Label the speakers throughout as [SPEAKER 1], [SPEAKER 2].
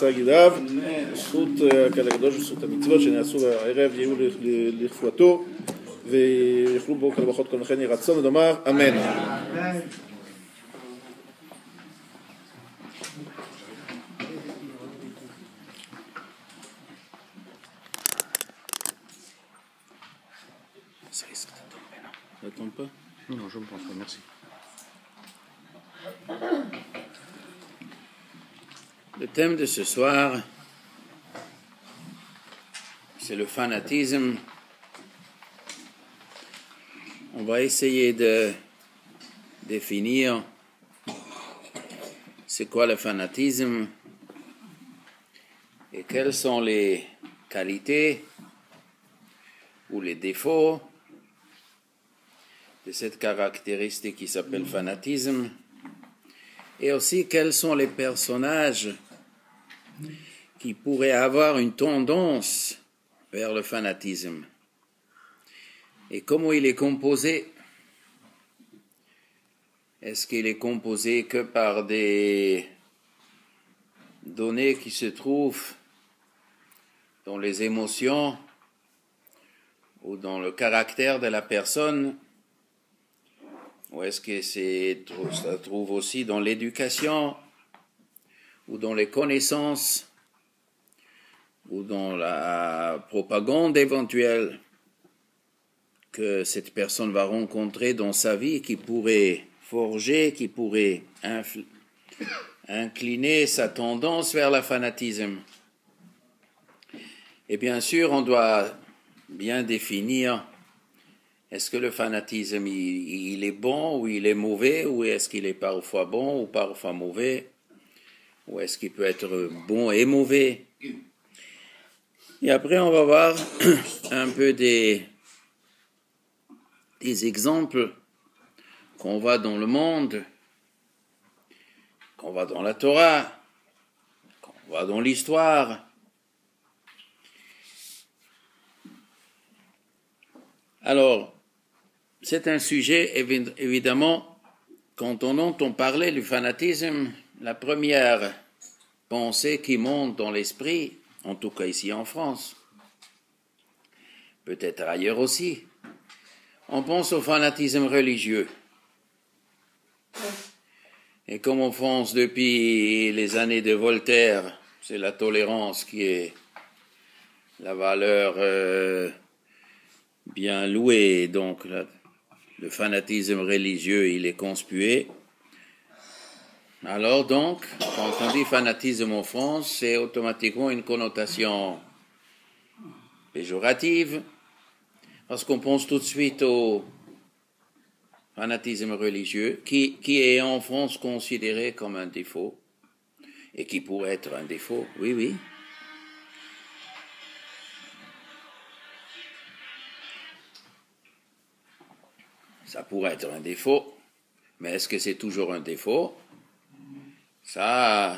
[SPEAKER 1] גידיו, זכות הקהל הקדוש וזכות המצוות שנעשו הערב יהיו לכפותו ויוכלו בו כל ברכות כל מכן יהי רצון ונאמר אמן. Ça risque de tomber là. Ça tombe pas?
[SPEAKER 2] Non, je ne pense pas, merci.
[SPEAKER 3] Le thème de ce soir, c'est le fanatisme. On va essayer de définir c'est quoi le fanatisme et quelles sont les qualités ou les défauts de cette caractéristique qui s'appelle fanatisme, et aussi quels sont les personnages qui pourraient avoir une tendance vers le fanatisme et comment il est composé. Est-ce qu'il est composé que par des données qui se trouvent dans les émotions ou dans le caractère de la personne, ou est-ce que ça se trouve aussi dans l'éducation ou dans les connaissances ou dans la propagande éventuelle que cette personne va rencontrer dans sa vie qui pourrait forger, qui pourrait incliner sa tendance vers le fanatisme. Et bien sûr, on doit bien définir est-ce que le fanatisme il est bon ou il est mauvais, ou est-ce qu'il est parfois bon ou parfois mauvais, ou est-ce qu'il peut être bon et mauvais. Et après, on va voir un peu des exemples qu'on voit dans le monde, qu'on voit dans la Torah, qu'on voit dans l'histoire. Alors, c'est un sujet, évidemment, quand on entend parler du fanatisme, la première pensée qui monte dans l'esprit, en tout cas ici en France, peut-être ailleurs aussi, on pense au fanatisme religieux. Et comme on pense depuis les années de Voltaire, c'est la tolérance qui est la valeur bien louée, donc le fanatisme religieux, il est conspué. Alors donc, quand on dit fanatisme en France, c'est automatiquement une connotation péjorative, parce qu'on pense tout de suite au fanatisme religieux, qui est en France considéré comme un défaut, et qui pourrait être un défaut, oui. Ça pourrait être un défaut, mais est-ce que c'est toujours un défaut? Ça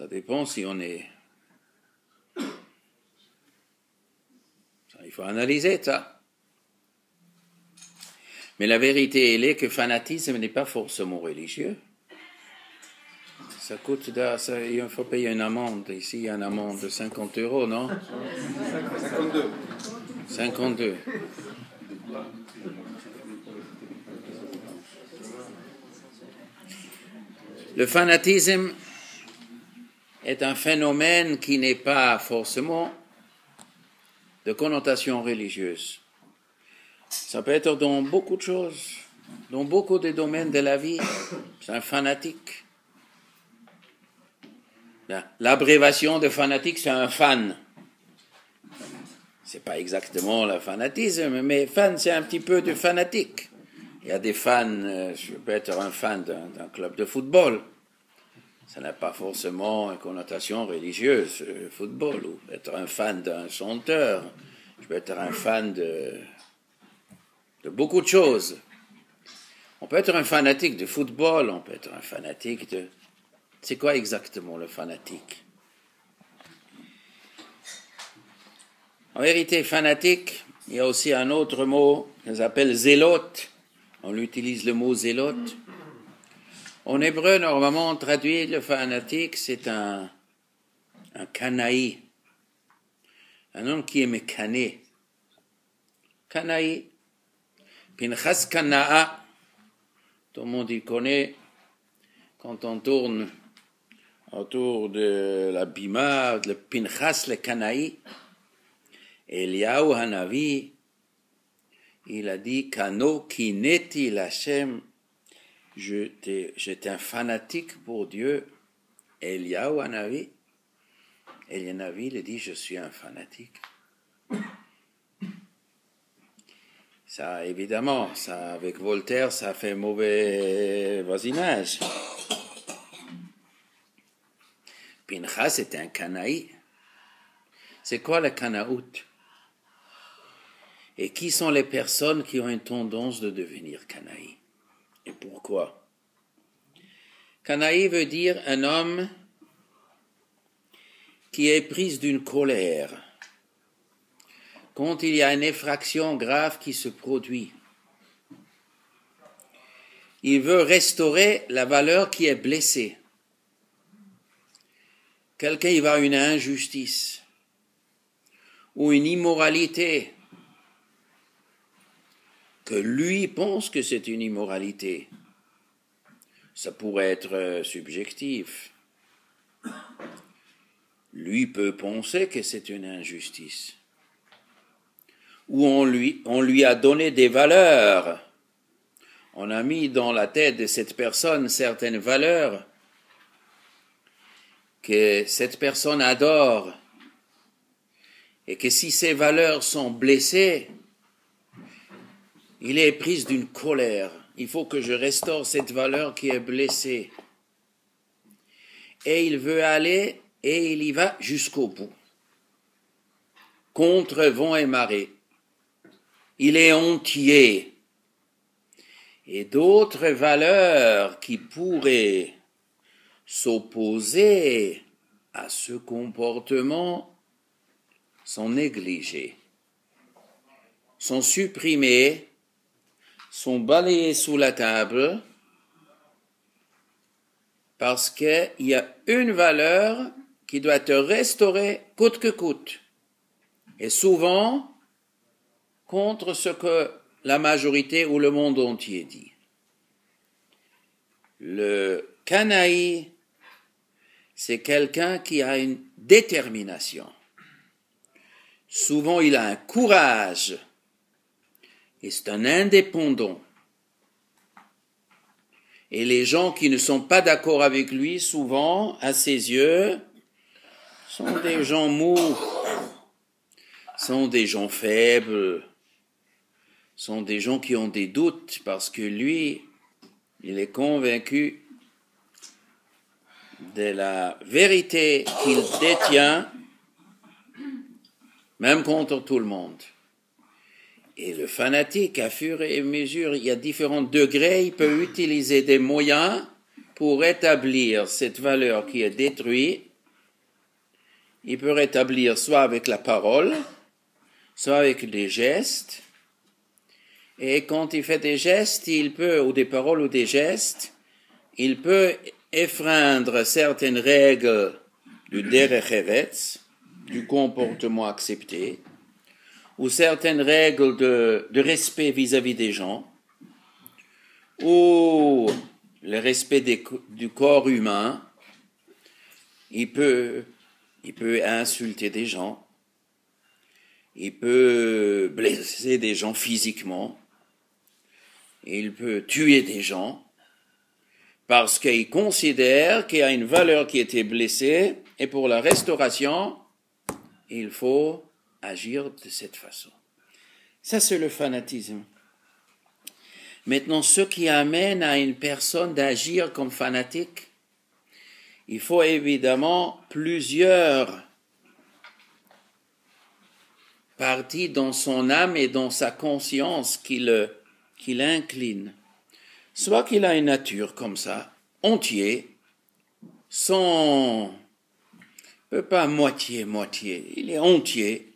[SPEAKER 3] dépend si on est... il faut analyser ça. Mais la vérité, elle est que fanatisme n'est pas forcément religieux. Ça coûte... il faut payer une amende. Ici, il y a une amende de 50 €, non? 52. Le fanatisme est un phénomène qui n'est pas forcément de connotation religieuse. Ça peut être dans beaucoup de choses, dans beaucoup de domaines de la vie. C'est un fanatique. L'abréviation de fanatique, c'est un fan. C'est pas exactement le fanatisme, mais fan, c'est un petit peu de fanatique. Il y a des fans, je peux être un fan d'un club de football. Ça n'a pas forcément une connotation religieuse, le football. Ou être un fan d'un chanteur. Je peux être un fan de beaucoup de choses. On peut être un fanatique de football, on peut être un fanatique de... C'est quoi exactement le fanatique? En vérité, fanatique, il y a aussi un autre mot qu'on s'appelle zélote. On utilise le mot zélote. En hébreu, normalement, on traduit le fanatique, c'est un un canaï, un homme qui est mécané. Canaï, Pinchas Kanaa, tout le monde y connaît, quand on tourne autour de la bima, le Pinchas le Canaï, Eliyahu Hanavi, il a dit, Kano kineti l'Hashem, j'étais un fanatique pour Dieu. Eliyahu Hanavi, il a dit, je suis un fanatique. Ça, évidemment, ça, avec Voltaire, ça fait mauvais voisinage. Pinchas est un canaï. C'est quoi le canaout? Et qui sont les personnes qui ont une tendance de devenir canaï? Et pourquoi? Canaï veut dire un homme qui est pris d'une colère quand il y a une infraction grave qui se produit. Il veut restaurer la valeur qui est blessée. Quelqu'un il va à une injustice ou une immoralité que lui pense que c'est une immoralité. Ça pourrait être subjectif. Lui peut penser que c'est une injustice. Ou on lui a donné des valeurs. On a mis dans la tête de cette personne certaines valeurs que cette personne adore. Et que si ces valeurs sont blessées, il est pris d'une colère. Il faut que je restaure cette valeur qui est blessée. Et il veut aller, et il y va jusqu'au bout. Contre vent et marée. Il est entier. Et d'autres valeurs qui pourraient s'opposer à ce comportement sont négligées, sont supprimées, sont balayées sous la table, parce qu'il y a une valeur qui doit être restaurée coûte que coûte. Et souvent, contre ce que la majorité ou le monde entier dit. Le canaï, c'est quelqu'un qui a une détermination. Souvent, il a un courage. Et c'est un indépendant. Et les gens qui ne sont pas d'accord avec lui, souvent, à ses yeux, sont des gens mous, sont des gens faibles, sont des gens qui ont des doutes parce que lui, il est convaincu de la vérité qu'il détient, même contre tout le monde. Et le fanatique, à fur et à mesure, il y a différents degrés, il peut utiliser des moyens pour rétablir cette valeur qui est détruite. Il peut rétablir soit avec la parole, soit avec des gestes. Et quand il fait des gestes, il peut, ou des paroles ou des gestes, il peut effreindre certaines règles du derech eretz, du comportement accepté, ou certaines règles de respect vis-à-vis des gens, ou le respect du corps humain. Il peut insulter des gens, il peut blesser des gens physiquement, il peut tuer des gens, parce qu'il considère qu'il y a une valeur qui a été blessée, et pour la restauration, il faut agir de cette façon. Ça, c'est le fanatisme. Maintenant, ce qui amène à une personne d'agir comme fanatique, il faut évidemment plusieurs parties dans son âme et dans sa conscience qui l'inclinent. Soit qu'il a une nature comme ça, entier, sans, pas moitié, il est entier.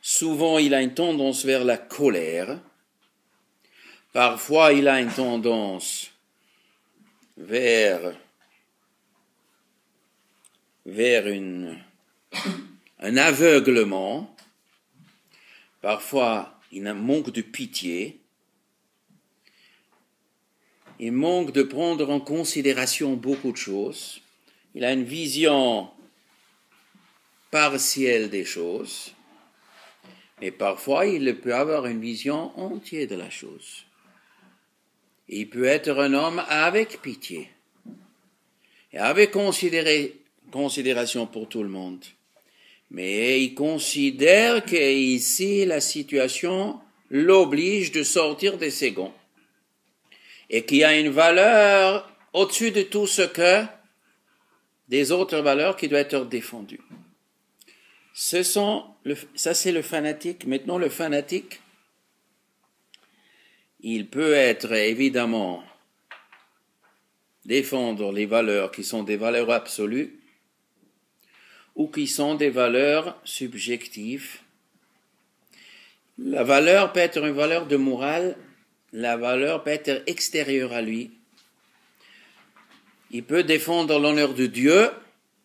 [SPEAKER 3] Souvent, il a une tendance vers la colère. Parfois, il a une tendance vers vers un aveuglement. Parfois, il manque de pitié. Il manque de prendre en considération beaucoup de choses. Il a une vision partielle des choses. Mais parfois, il peut avoir une vision entière de la chose. Il peut être un homme avec pitié et avec considération pour tout le monde. Mais il considère qu'ici, la situation l'oblige de sortir de ses gonds et qu'il y a une valeur au-dessus de tout ce que des autres valeurs qui doivent être défendues. Ça, c'est le fanatique. Maintenant, le fanatique, il peut être évidemment défendre les valeurs qui sont des valeurs absolues ou qui sont des valeurs subjectives. La valeur peut être une valeur de morale, la valeur peut être extérieure à lui. Il peut défendre l'honneur de Dieu,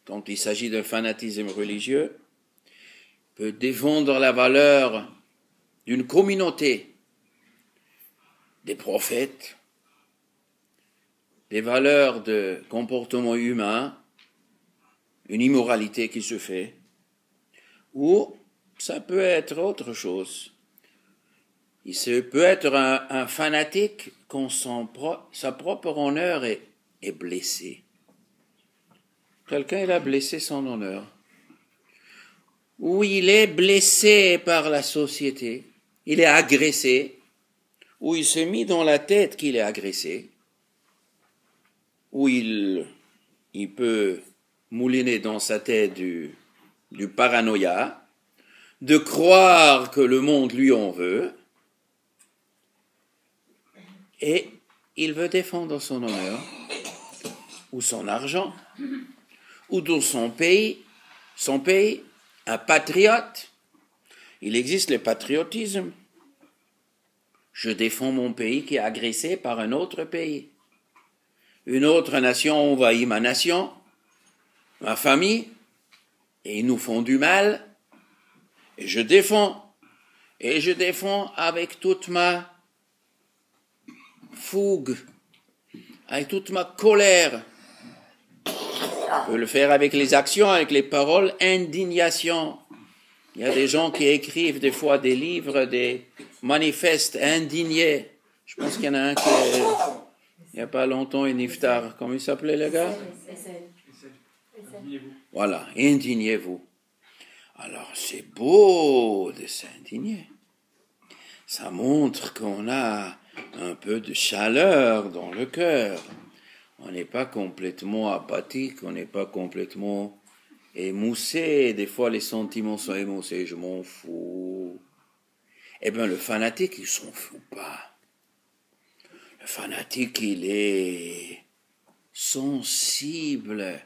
[SPEAKER 3] quand il s'agit d'un fanatisme religieux, il peut défendre la valeur d'une communauté, des prophètes, des valeurs de comportement humain, une immoralité qui se fait, ou ça peut être autre chose. Il peut être un fanatique quand sa propre honneur est blessé. Quelqu'un, il a blessé son honneur. Ou il est blessé par la société, il est agressé, ou il s'est mis dans la tête qu'il est agressé, ou il peut mouliner dans sa tête du paranoïa, de croire que le monde lui en veut, et il veut défendre son honneur, ou son argent, ou dans son pays, un patriote. Il existe le patriotisme. Je défends mon pays qui est agressé par un autre pays. Une autre nation envahit ma nation, ma famille, et ils nous font du mal, et je défends avec toute ma fougue, avec toute ma colère. Je peux le faire avec les actions, avec les paroles, indignation. Il y a des gens qui écrivent des fois des livres, des manifestes indignés. Je pense qu'il y en a un qui est, il n'y a pas longtemps, un iftar. Comment il s'appelait le gars? Voilà, indignez-vous. Alors c'est beau de s'indigner. Ça montre qu'on a un peu de chaleur dans le cœur. On n'est pas complètement apathique, on n'est pas complètement émoussé. Des fois, les sentiments sont émoussés, je m'en fous. Eh bien, le fanatique, il s'en fout pas. Le fanatique, il est sensible.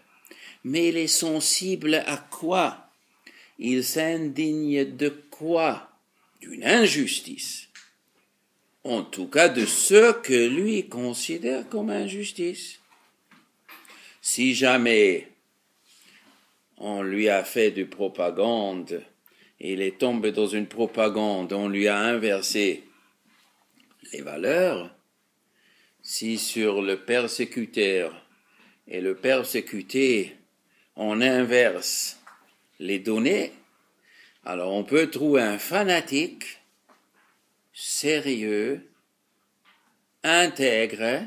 [SPEAKER 3] Mais il est sensible à quoi? Il s'indigne de quoi? D'une injustice. En tout cas, de ce que lui considère comme injustice. Si jamais on lui a fait de propagande, et il est tombé dans une propagande, on lui a inversé les valeurs, si sur le persécuteur et le persécuté, on inverse les données, alors on peut trouver un fanatique sérieux, intègre,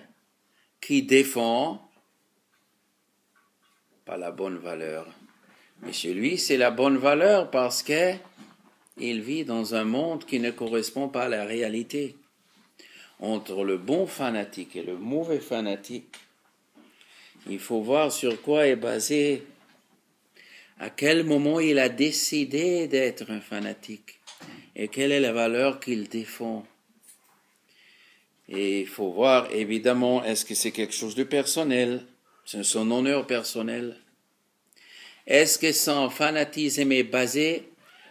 [SPEAKER 3] qui défend pas la bonne valeur. Mais chez lui, c'est la bonne valeur parce que il vit dans un monde qui ne correspond pas à la réalité. Entre le bon fanatique et le mauvais fanatique, il faut voir sur quoi est basé, à quel moment il a décidé d'être un fanatique et quelle est la valeur qu'il défend. Et il faut voir, évidemment, est-ce que c'est quelque chose de personnel? C'est son honneur personnel. Est-ce que son fanatisme est basé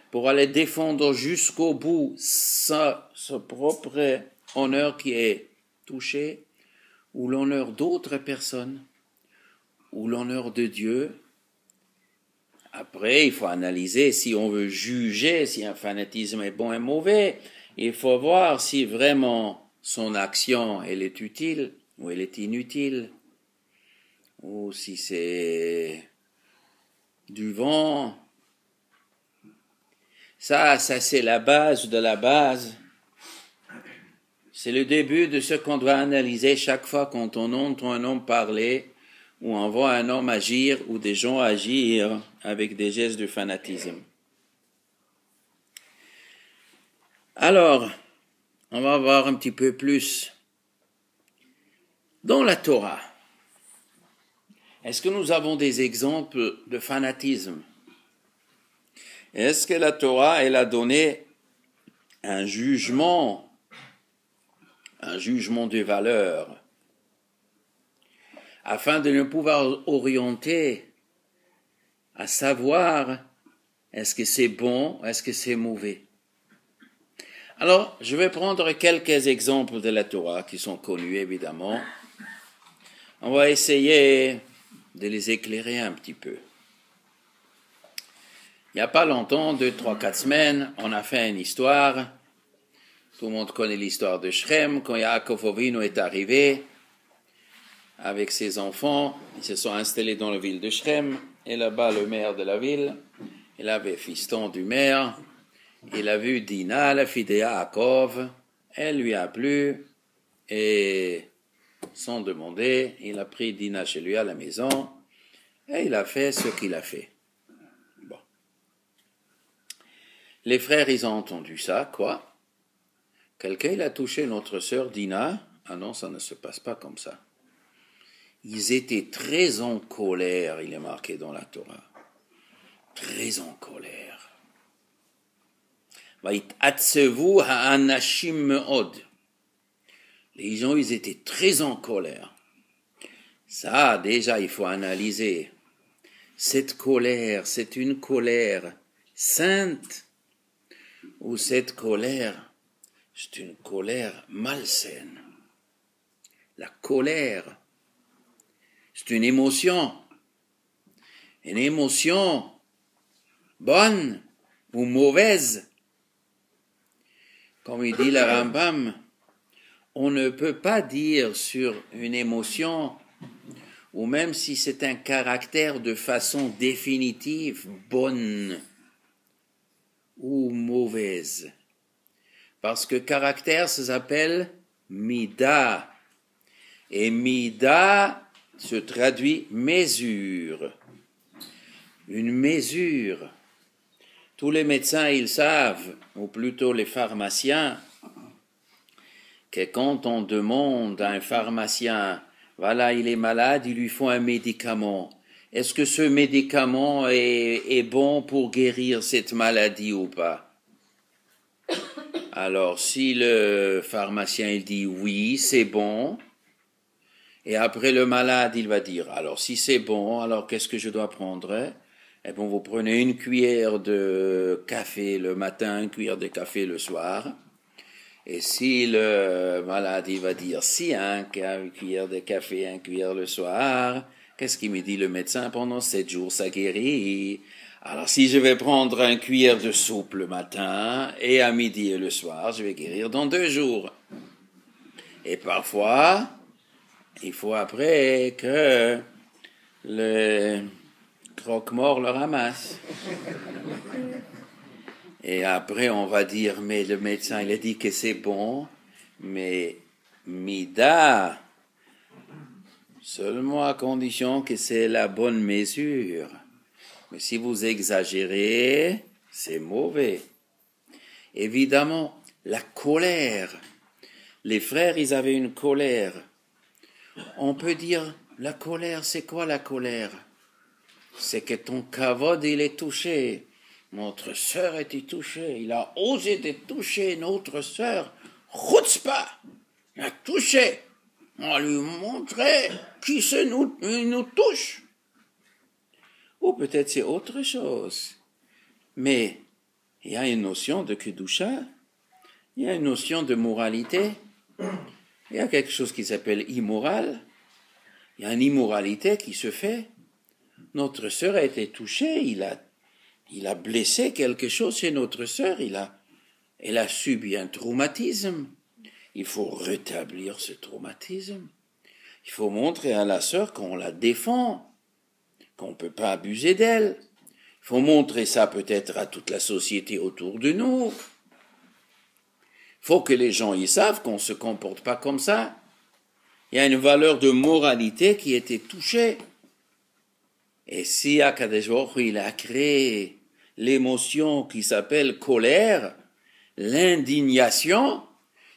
[SPEAKER 3] pour aller défendre jusqu'au bout son propre honneur qui est touché, ou l'honneur d'autres personnes, ou l'honneur de Dieu, Après, il faut analyser si on veut juger si un fanatisme est bon et mauvais. Il faut voir si vraiment son action, elle est utile ou elle est inutile. Ou si c'est du vent. Ça c'est la base de la base. C'est le début de ce qu'on doit analyser chaque fois quand on entend un homme parler, ou on voit un homme agir, ou des gens agir avec des gestes de fanatisme. Alors, on va voir un petit peu plus. Dans la Torah, est-ce que nous avons des exemples de fanatisme? Est-ce que la Torah, elle a donné un jugement de valeur, afin de nous pouvoir orienter à savoir est-ce que c'est bon, est-ce que c'est mauvais. Alors, je vais prendre quelques exemples de la Torah qui sont connus évidemment. On va essayer de les éclairer un petit peu. Il n'y a pas longtemps, 2, 3, 4 semaines, on a fait une histoire. Tout le monde connaît l'histoire de Shrem. Quand Yaakov Avinu est arrivé avec ses enfants, ils se sont installés dans la ville de Shrem. Et là-bas, le maire de la ville, il avait fiston du maire. Il a vu Dina, la fille de Yaakov. Elle lui a plu. Et sans demander, il a pris Dina chez lui à la maison. Et il a fait ce qu'il a fait. Bon. Les frères, ils ont entendu ça, quoi? Quelqu'un, il a touché notre sœur Dina. Ah non, ça ne se passe pas comme ça. Ils étaient très en colère, il est marqué dans la Torah. Très en colère. Vayit'atzevu ha'anashim me'od. Les gens, ils étaient très en colère. Ça, déjà, il faut analyser. Cette colère, c'est une colère sainte ou cette colère, c'est une colère malsaine. La colère, c'est une émotion bonne ou mauvaise. Comme il dit le Rambam, on ne peut pas dire sur une émotion, ou même si c'est un caractère de façon définitive, bonne ou mauvaise. Parce que caractère, ça s'appelle mida. Et mida se traduit mesure. Une mesure. Tous les médecins, ils savent, ou plutôt les pharmaciens, que quand on demande à un pharmacien, voilà, il est malade, il lui faut un médicament. Est-ce que ce médicament est bon pour guérir cette maladie ou pas? Alors, si le pharmacien il dit oui, c'est bon, et après le malade il va dire, alors si c'est bon, alors qu'est-ce que je dois prendre? Eh bien, vous prenez une cuillère de café le matin, une cuillère de café le soir, et si le malade il va dire si, une cuillère de café, une cuillère le soir, qu'est-ce qu'il me dit le médecin? Pendant 7 jours, ça guérit. Alors, si je vais prendre une cuillère de soupe le matin, et à midi et le soir, je vais guérir dans 2 jours. Et parfois, il faut après que le croque-mort le ramasse. Et après, on va dire, mais le médecin, il a dit que c'est bon, mais mida, seulement à condition que c'est la bonne mesure. Mais si vous exagérez, c'est mauvais. Évidemment, la colère. Les frères, ils avaient une colère. On peut dire, la colère, c'est quoi la colère? C'est que ton kavod, il est touché. Notre sœur était touchée. Il a osé de toucher notre sœur. Chutzpah! Il a touché. On lui montrait qui se nous touche. Ou peut-être c'est autre chose. Mais il y a une notion de kedusha, il y a une notion de moralité, il y a quelque chose qui s'appelle immoral, il y a une immoralité qui se fait. Notre sœur a été touchée, il a il a blessé quelque chose chez notre sœur, elle a subi un traumatisme. Il faut rétablir ce traumatisme. Il faut montrer à la sœur qu'on la défend, qu'on ne peut pas abuser d'elle. Il faut montrer ça peut-être à toute la société autour de nous. Il faut que les gens y savent qu'on ne se comporte pas comme ça. Il y a une valeur de moralité qui a été touchée. Et si Akadosh Baruch Hu, il a créé l'émotion qui s'appelle colère, l'indignation,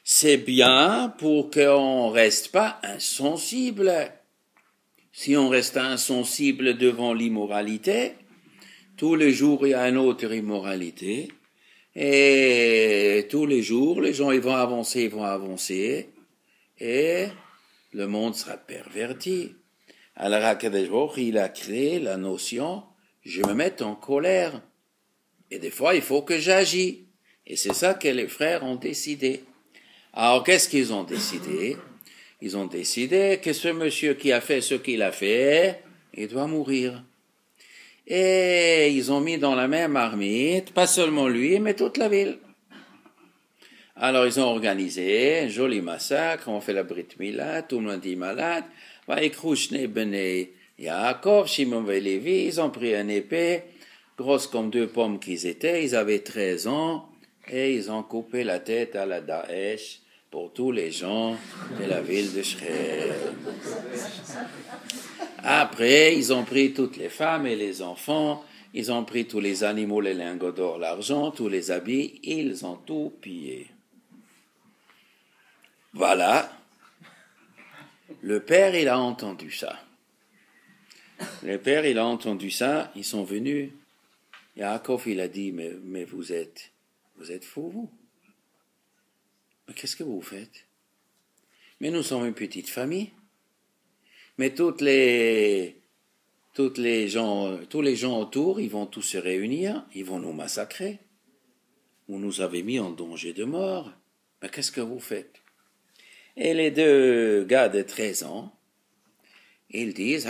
[SPEAKER 3] c'est bien pour qu'on ne reste pas insensible. Si on reste insensible devant l'immoralité, tous les jours il y a une autre immoralité, et tous les jours les gens ils vont avancer, et le monde sera perverti. Alors Akadosh Baruch Hu, il a créé la notion, je me mets en colère, et des fois il faut que j'agisse, et c'est ça que les frères ont décidé. Alors, qu'est-ce qu'ils ont décidé? Ils ont décidé que ce monsieur qui a fait ce qu'il a fait, il doit mourir. Et ils ont mis dans la même marmite, pas seulement lui, mais toute la ville. Alors, ils ont organisé un joli massacre, on fait la Brit Mila, tout le monde est malade. Vaïkrouchne Bene Yaakov, Shimon et Lévi, ils ont pris une épée, grosse comme 2 pommes qu'ils étaient, ils avaient 13 ans, et ils ont coupé la tête à la Daesh, pour tous les gens de la ville de Shrem. Après, ils ont pris toutes les femmes et les enfants, ils ont pris tous les animaux, les lingots d'or, l'argent, tous les habits, ils ont tout pillé. Voilà. Le père, il a entendu ça. Le père, il a entendu ça, ils sont venus. Yaakov, il a dit, mais vous êtes fous, vous? Mais qu'est-ce que vous faites? Mais nous sommes une petite famille. Mais tous les gens autour, ils vont tous se réunir, ils vont nous massacrer. Vous nous avez mis en danger de mort. Mais qu'est-ce que vous faites? Et les 2 gars de 13 ans, ils disent,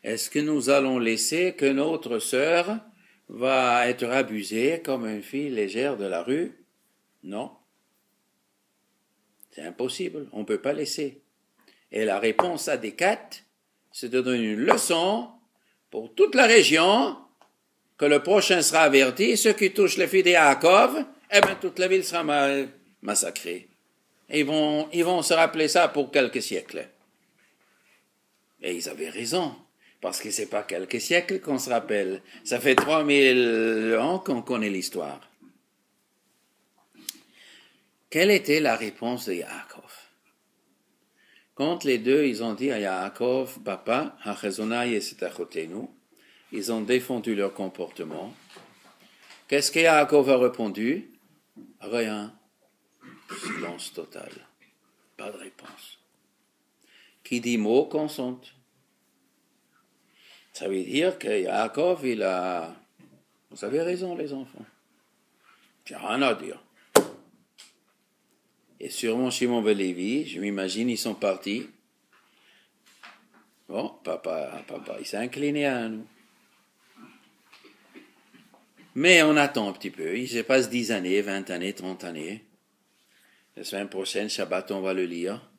[SPEAKER 3] est-ce que nous allons laisser que notre sœur va être abusée comme une fille légère de la rue? Non. C'est impossible, on ne peut pas laisser. Et la réponse à Descartes, c'est de donner une leçon pour toute la région, que le prochain sera averti, ceux qui touchent les filles de Yaakov, toute la ville sera massacrée. Et ils vont se rappeler ça pour quelques siècles. Et ils avaient raison, parce que c'est pas quelques siècles qu'on se rappelle. Ça fait 3000 ans qu'on connaît l'histoire. Quelle était la réponse de Yaakov? Quand les 2, ils ont dit à Yaakov, papa, ils ont défendu leur comportement. Qu'est-ce que Yaakov a répondu? Rien. Silence total. Pas de réponse. Qui dit mot consente. Ça veut dire que Yaakov, vous avez raison, les enfants. J'ai rien à dire. Et sûrement Shimon et Lévi, je m'imagine, ils sont partis. Bon, papa, il s'est incliné à nous. Mais on attend un petit peu. Il se passe 10 années, 20 années, 30 années. La semaine prochaine, Shabbat, on va le lire.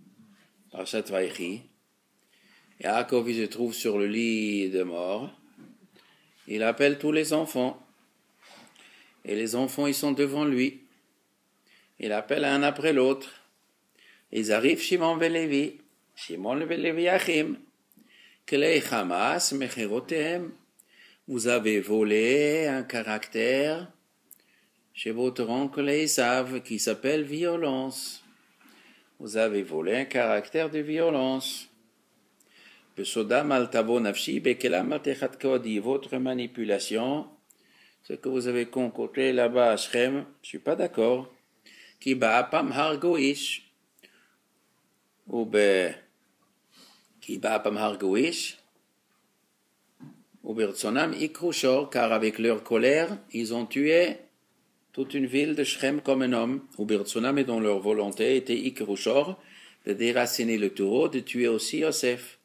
[SPEAKER 3] Parashat Vaïchi. Yaakov, il se trouve sur le lit de mort. Il appelle tous les enfants. Et les enfants, ils sont devant lui. Il appelle un après l'autre. Ils arrivent Shimon et Lévi. Shimon et Lévi Achim. Klei Hamas mecherotem. Vous avez volé un caractère chez votre oncle Esav qui s'appelle violence. Vous avez volé un caractère de violence. Votre manipulation, ce que vous avez concocté là-bas à Shrem, je ne suis pas d'accord. Ki ba'apam hargoish. Ki ba'apam hargoish. Car avec leur colère, ils ont tué toute une ville de Shrem comme un homme. Ubertsonam, et dont leur volonté était Ikrushor, de déraciner le taureau, de tuer aussi Yosef.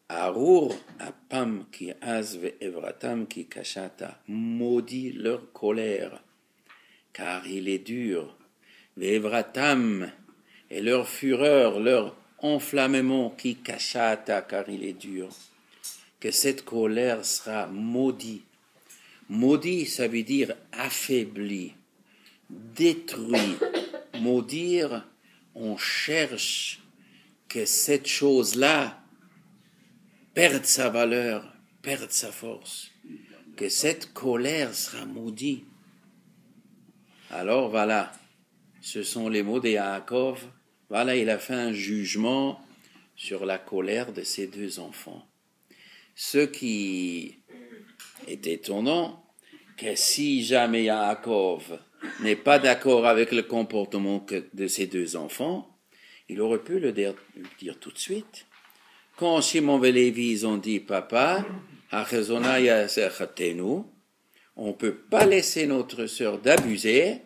[SPEAKER 3] Arur apam ki az ve'evratam ki kashata. Maudit leur colère, car il est dur. Ve'evratam, et leur fureur, leur enflammement qui kashata, car il est dur. Que cette colère sera maudite. Maudit, ça veut dire affaibli, détruit. Maudire, on cherche que cette chose-là perde sa valeur, perde sa force, que cette colère sera maudite. Alors voilà, ce sont les mots de Yaakov. Voilà, il a fait un jugement sur la colère de ses deux enfants. Ce qui est étonnant, que si jamais Yaakov n'est pas d'accord avec le comportement de ses deux enfants, il aurait pu le dire tout de suite. Quand Shimon et Lévi ils ont dit, papa, on ne peut pas laisser notre sœur d'abuser,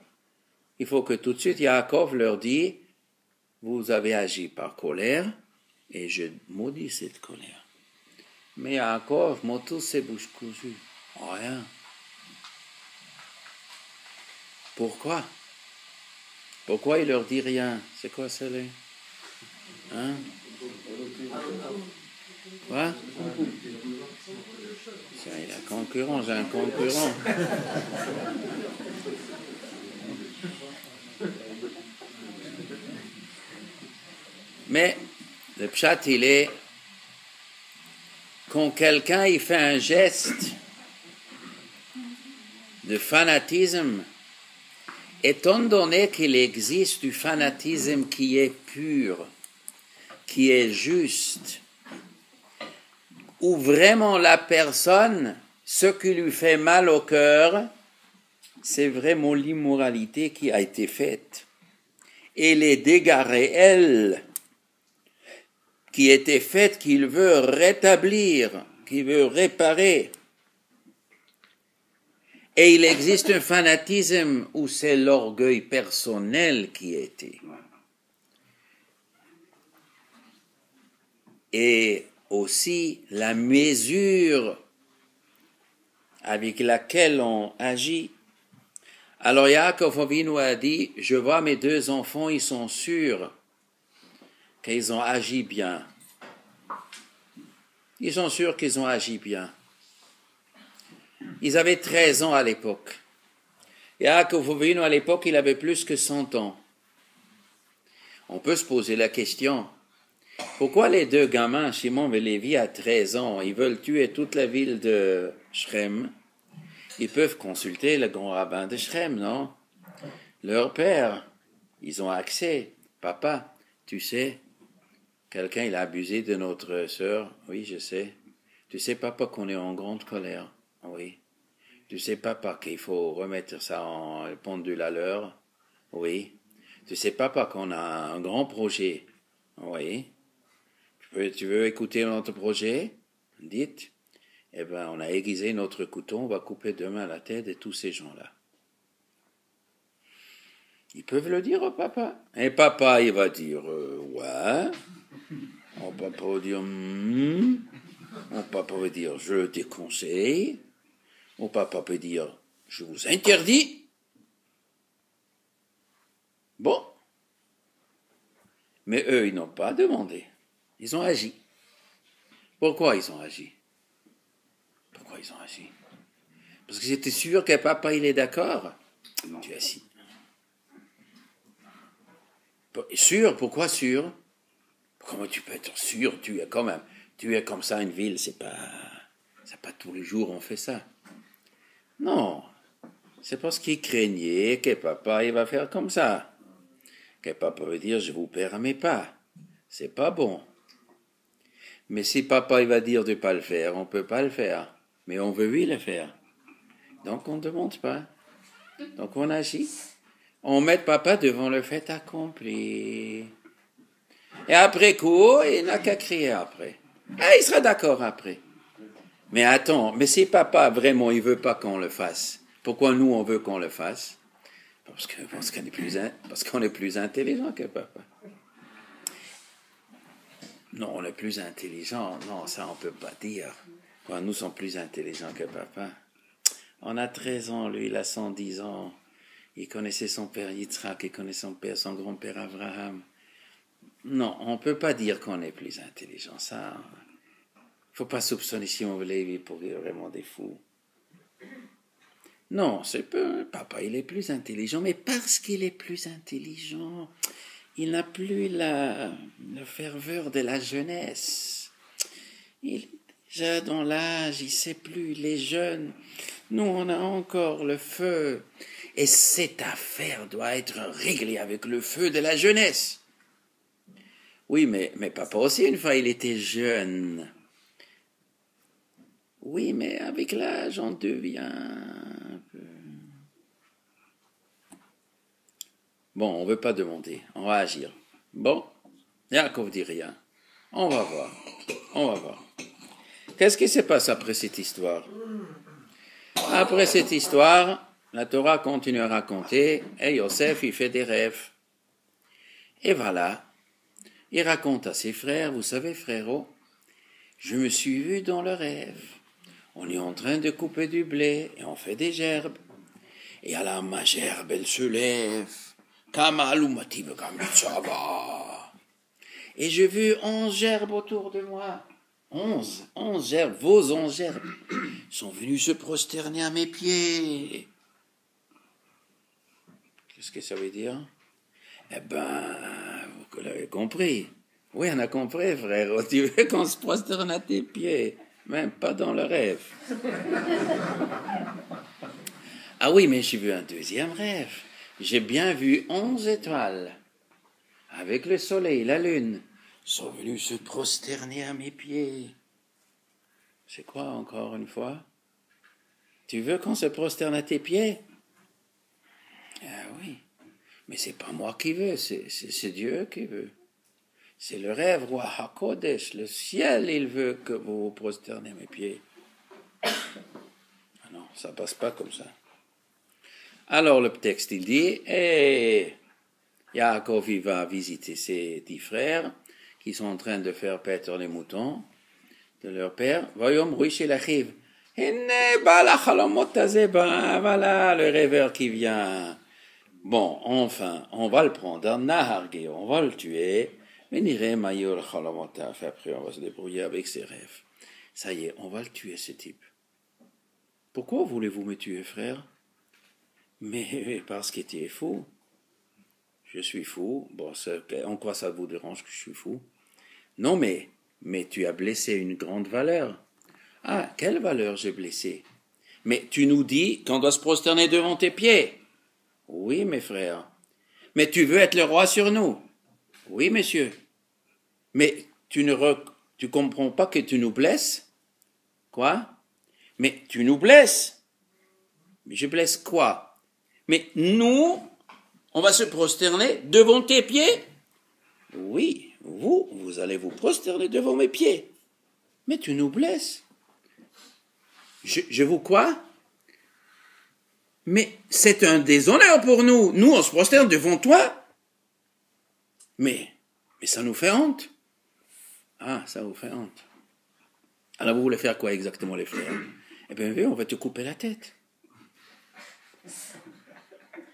[SPEAKER 3] il faut que tout de suite Yaakov leur dise, vous avez agi par colère, et je maudis cette colère. Mais Yaakov, tous ses bouches cousues, rien. Pourquoi? Pourquoi il leur dit rien? C'est quoi ça, les? Hein? Quoi? Il y a un concurrent, j'ai un concurrent. Mais le pshat, il est quand quelqu'un il fait un geste de fanatisme, étant donné qu'il existe du fanatisme qui est pur, qui est juste, où vraiment la personne, ce qui lui fait mal au cœur, c'est vraiment l'immoralité qui a été faite. Et les dégâts réels qui étaient faits, qu'il veut rétablir, qu'il veut réparer. Et il existe un fanatisme où c'est l'orgueil personnel qui était. Et aussi la mesure avec laquelle on agit. Alors Yaakov Avinu a dit, je vois mes deux enfants, ils sont sûrs qu'ils ont agi bien. Ils sont sûrs qu'ils ont agi bien. Ils avaient 13 ans à l'époque. Yaakov Avinu à l'époque, il avait plus que 100 ans. On peut se poser la question, pourquoi les deux gamins, Shimon et Lévi, à 13 ans, ils veulent tuer toute la ville de Shrem? Ils peuvent consulter le grand rabbin de Shrem, non? Leur père, ils ont accès. Papa, tu sais, quelqu'un il a abusé de notre sœur. Oui, je sais. Tu sais, papa, qu'on est en grande colère. Oui. Tu sais, papa, qu'il faut remettre ça en pendule à l'heure. Oui. Tu sais, papa, qu'on a un grand projet. Oui. Tu veux écouter notre projet? Dites. Eh bien, on a aiguisé notre couteau, on va couper demain la tête de tous ces gens-là. Ils peuvent le dire au papa. Et papa, il va dire, ouais. Mon papa va dire, Mon papa va dire, je déconseille. Mon papa peut dire, je vous interdis. Bon. Mais eux, ils n'ont pas demandé. Ils ont agi. Pourquoi ils ont agi? Pourquoi ils ont agi? Parce que j'étais sûr que papa, il est d'accord. Tu es assis. Sûr? Pourquoi sûr? Comment tu peux être sûr? Tu es comme ça une ville, c'est pas tous les jours on fait ça. Non. C'est parce qu'il craignait que papa, il va faire comme ça. Que papa veut dire, je vous permets pas. C'est pas bon. Mais si papa, il va dire de pas le faire, on peut pas le faire. Mais on veut lui le faire. Donc on ne demande pas. Donc on agit. On met papa devant le fait accompli. Et après coup, il n'a qu'à crier après. Et il sera d'accord après. Mais attends, mais si papa vraiment il veut pas qu'on le fasse, pourquoi nous on veut qu'on le fasse? Parce qu'on est plus intelligent que papa. Non, on est plus intelligent. Non, ça on peut pas dire. Quoi, nous sommes plus intelligents que papa. On a 13 ans, lui il a 110 ans. Il connaissait son père Yitzhak, il connaît son père, son grand-père Abraham. Non, on peut pas dire qu'on est plus intelligent. Ça, faut pas soupçonner Simon Lévi pour dire vraiment des fous. Non, c'est peu. Papa, il est plus intelligent, mais parce qu'il est plus intelligent, il n'a plus la ferveur de la jeunesse. Il est déjà dans l'âge, il sait plus, les jeunes. Nous, on a encore le feu. Et cette affaire doit être réglée avec le feu de la jeunesse. Oui, mais papa aussi, une fois, il était jeune. Oui, mais avec l'âge, on devient un peu... Bon, on ne veut pas demander, on va agir. Bon, Yaakov dit rien. On va voir. Qu'est-ce qui se passe après cette histoire? Après cette histoire, la Torah continue à raconter, et Yosef, il fait des rêves. Et voilà, il raconte à ses frères, vous savez, frérot, je me suis vu dans le rêve. On est en train de couper du blé et on fait des gerbes. Et alors ma gerbe, elle se lève. Et j'ai vu 11 gerbes autour de moi. 11 gerbes, vos 11 gerbes, sont venus se prosterner à mes pieds. Qu'est-ce que ça veut dire? Eh ben, vous l'avez compris. Oui, on a compris, frère. Tu veux qu'on se prosterne à tes pieds? Même pas dans le rêve. Ah oui, mais j'ai vu un deuxième rêve. J'ai bien vu 11 étoiles, avec le soleil, la lune, sont venus se prosterner à mes pieds. C'est quoi, encore une fois? Tu veux qu'on se prosterne à tes pieds? Ah oui, mais c'est pas moi qui veux, c'est Dieu qui veut. C'est le rêve, roi HaKodesh, le ciel, il veut que vous vous prosternez à mes pieds. Ah non, ça passe pas comme ça. Alors le texte, il dit, Yaakov, il va visiter ses 10 frères qui sont en train de faire paître les moutons de leur père. Voilà, le rêveur qui vient. Bon, enfin, on va le prendre, on va le tuer. Après, on va se débrouiller avec ses rêves. Ça y est, on va le tuer, ce type. Pourquoi voulez-vous me tuer, frère? Mais parce que tu es fou. Je suis fou. Bon, en quoi ça vous dérange que je suis fou? Non, mais tu as blessé une grande valeur. Ah, quelle valeur j'ai blessé? Mais tu nous dis qu'on doit se prosterner devant tes pieds. Oui, mes frères. Mais tu veux être le roi sur nous? Oui, monsieur. Mais tu comprends pas que tu nous blesses? Quoi? Mais tu nous blesses? Mais je blesse quoi? Mais nous, on va se prosterner devant tes pieds? Oui, vous allez vous prosterner devant mes pieds. Mais tu nous blesses. Je vous quoi? Mais c'est un déshonneur pour nous. Nous, on se prosterne devant toi. Mais ça nous fait honte. Ah, ça vous fait honte. Alors vous voulez faire quoi exactement, les frères? Eh bien, on va te couper la tête.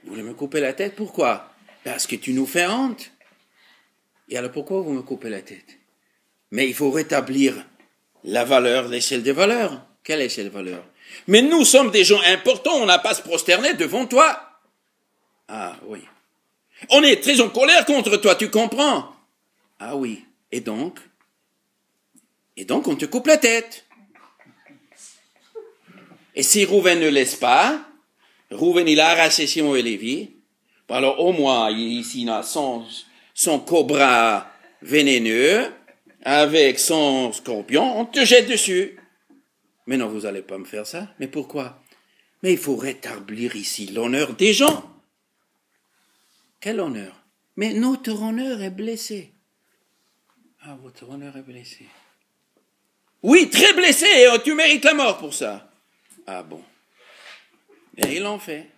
[SPEAKER 3] Vous voulez me couper la tête? Pourquoi? Parce que tu nous fais honte. Et alors pourquoi vous me coupez la tête? Mais il faut rétablir la valeur, l'échelle des valeurs. Quelle échelle de valeurs? Mais nous sommes des gens importants, on n'a pas à se prosterner devant toi. Ah oui. On est très en colère contre toi, tu comprends? Ah oui. Et donc, on te coupe la tête. Et si Rouven ne laisse pas, Rouven il a arraché Shimon et Lévi, alors au moins ici il a son cobra vénéneux, avec son scorpion, on te jette dessus. Mais non, vous n'allez pas me faire ça. Mais pourquoi? Mais il faut rétablir ici l'honneur des gens. Quel honneur? Mais notre honneur est blessé. Ah, votre honneur est blessé. Oui, très blessé, tu mérites la mort pour ça. Ah bon. Et ils l'ont fait.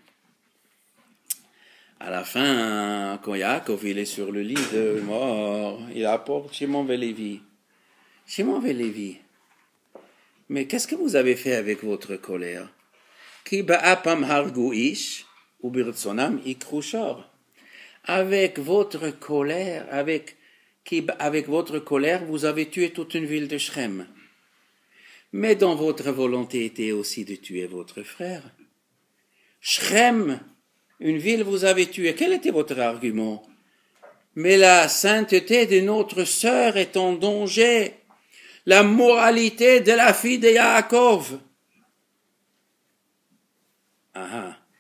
[SPEAKER 3] À la fin, quand Yaakov il est sur le lit de mort, il apporte Shimon et Lévi. Shimon ben Lévi, mais qu'est-ce que vous avez fait avec votre colère? Ki ba'apam hargu ish, ou birtsonam ikru shor. Avec votre colère, avec votre colère, vous avez tué toute une ville de Shrem. Mais dans votre volonté était aussi de tuer votre frère. Shrem, une ville, vous avez tué. Quel était votre argument? Mais la sainteté de notre sœur est en danger. La moralité de la fille de Yaakov.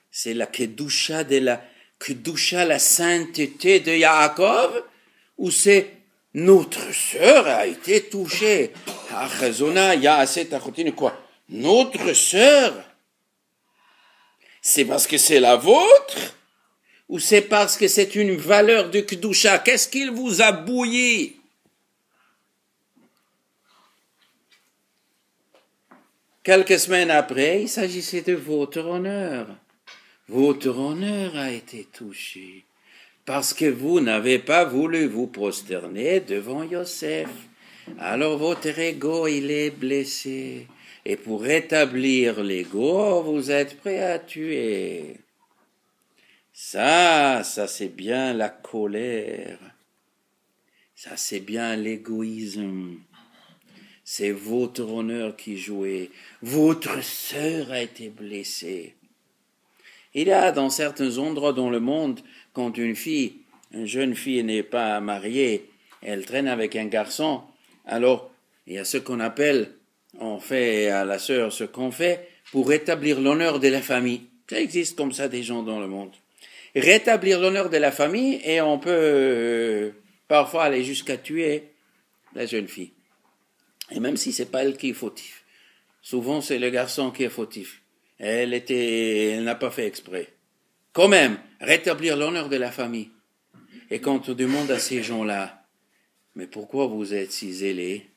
[SPEAKER 3] C'est la kedusha la sainteté de Yaakov, ou c'est notre sœur a été touchée. Quoi? Notre sœur? C'est parce que c'est la vôtre? Ou c'est parce que c'est une valeur de kedusha? Qu'est-ce qu'il vous a bouilli? Quelques semaines après, il s'agissait de votre honneur. Votre honneur a été touché parce que vous n'avez pas voulu vous prosterner devant Yosef. Alors votre ego, il est blessé. Et pour rétablir l'ego, vous êtes prêt à tuer. Ça c'est bien la colère. Ça c'est bien l'égoïsme. C'est votre honneur qui jouait. Votre sœur a été blessée. Il y a dans certains endroits dans le monde, quand une jeune fille n'est pas mariée, elle traîne avec un garçon, alors il y a ce qu'on appelle, on fait à la sœur ce qu'on fait pour rétablir l'honneur de la famille. Ça existe comme ça des gens dans le monde. Rétablir l'honneur de la famille et on peut parfois aller jusqu'à tuer la jeune fille. Et même si c'est pas elle qui est fautif. Souvent, c'est le garçon qui est fautif. Elle n'a pas fait exprès. Quand même, rétablir l'honneur de la famille. Et quand on demande à ces gens-là, mais pourquoi vous êtes si zélés?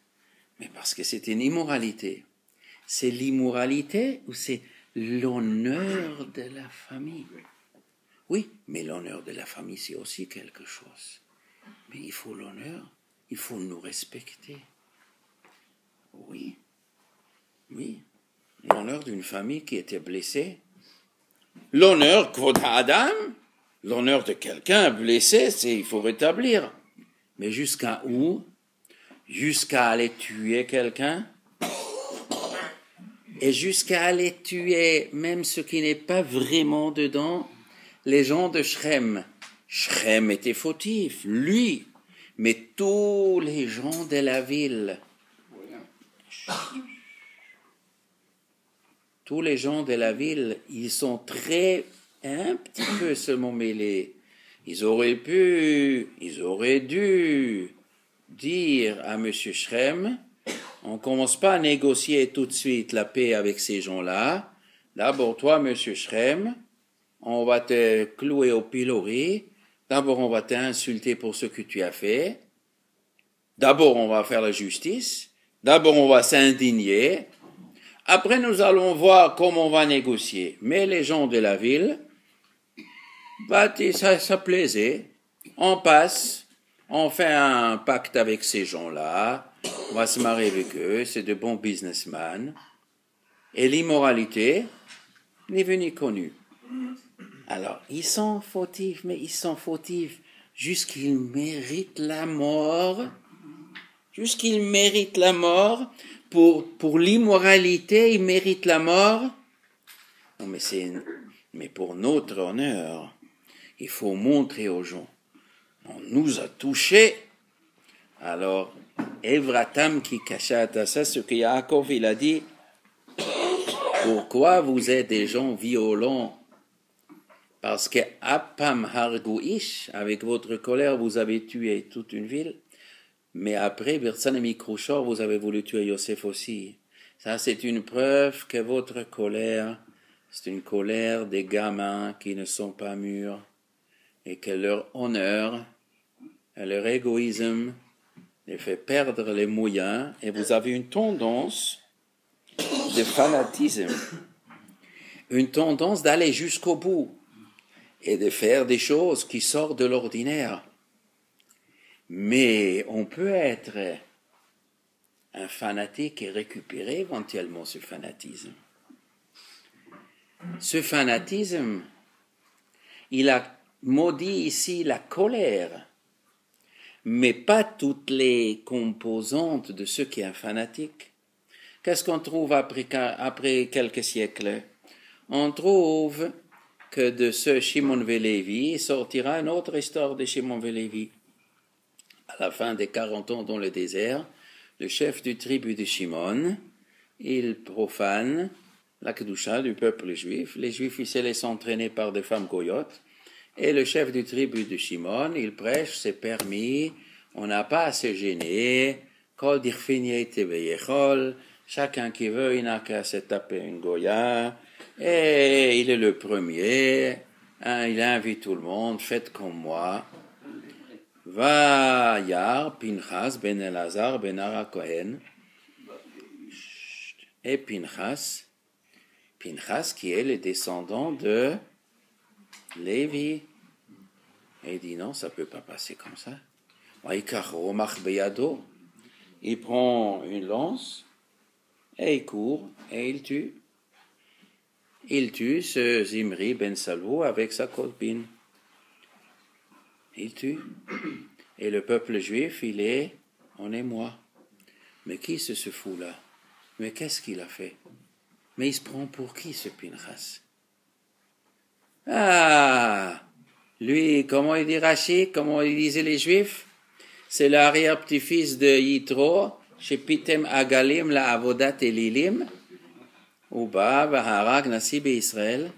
[SPEAKER 3] Mais parce que c'est une immoralité. C'est l'immoralité ou c'est l'honneur de la famille? Oui, mais l'honneur de la famille, c'est aussi quelque chose. Mais il faut l'honneur, il faut nous respecter. Oui. L'honneur d'une famille qui était blessée. L'honneur, Kvod Adam, l'honneur de quelqu'un blessé, il faut rétablir. Mais jusqu'à où? Jusqu'à aller tuer quelqu'un? Et jusqu'à aller tuer même ce qui n'est pas vraiment dedans, les gens de Shrem. Shrem était fautif, lui, mais tous les gens de la ville. Tous les gens de la ville, ils sont un petit peu seulement mêlés. Ils auraient dû dire à M. Shrem, on commence pas à négocier tout de suite la paix avec ces gens-là. D'abord, toi, M. Shrem, on va te clouer au pilori. D'abord, on va t'insulter pour ce que tu as fait. D'abord, on va faire la justice. D'abord, on va s'indigner. Après, nous allons voir comment on va négocier. Mais les gens de la ville, ça plaisait. On passe, on fait un pacte avec ces gens-là. On va se marier avec eux. C'est de bons businessmen. Et l'immoralité n'est venue connue. Alors, ils sont fautifs, mais ils sont fautifs jusqu'ils méritent la mort. Jusqu'ils méritent la mort. Pour l'immoralité, ils méritent la mort. Non, mais pour notre honneur, il faut montrer aux gens. On nous a touchés. Alors, Evratam qui cachata, ça, ce que Yaakov, il a dit. Pourquoi vous êtes des gens violents? Parce que Apam Hargouish, avec votre colère, vous avez tué toute une ville. Mais après, Birtsanem Ikrushor, vous avez voulu tuer Yosef aussi. Ça, c'est une preuve que votre colère, c'est une colère des gamins qui ne sont pas mûrs et que leur honneur et leur égoïsme les fait perdre les moyens et vous avez une tendance de fanatisme, une tendance d'aller jusqu'au bout et de faire des choses qui sortent de l'ordinaire. Mais on peut être un fanatique et récupérer éventuellement ce fanatisme. Ce fanatisme, il a maudit ici la colère, mais pas toutes les composantes de ce qui est un fanatique. Qu'est-ce qu'on trouve après quelques siècles? On trouve que de ce Shimon Velevi sortira une autre histoire de Shimon Velevi. À la fin des 40 ans dans le désert, le chef du tribu de Shimon, il profane la Kedusha du peuple juif. Les juifs, ils se laissent entraîner par des femmes goyotes. Et le chef du tribu de Shimon, il prêche, c'est permis, on n'a pas à se gêner. Kol dirfiniye tebeyechol, chacun qui veut, il n'a qu'à se taper une goya. Et il est le premier, hein, il invite tout le monde, faites comme moi. Va yar Pinchas ben Elazar ben Ara Kohen. Et Pinchas qui est le descendant de Lévi. Et il dit non, ça ne peut pas passer comme ça. Il prend une lance et il court et il tue. Il tue ce Zimri ben Salou avec sa copine. Il tue. Et le peuple juif, on est moi. Mais qui c'est ce fou-là? Mais qu'est-ce qu'il a fait? Mais il se prend pour qui, ce Pinchas? Ah! Lui, comment il dit Rashi? Comment il disait les juifs? C'est l'arrière-petit-fils de Yitro, chez Pitem Agalim la Avodat Elilim, Uba, Vaharak, Nasib et Israël.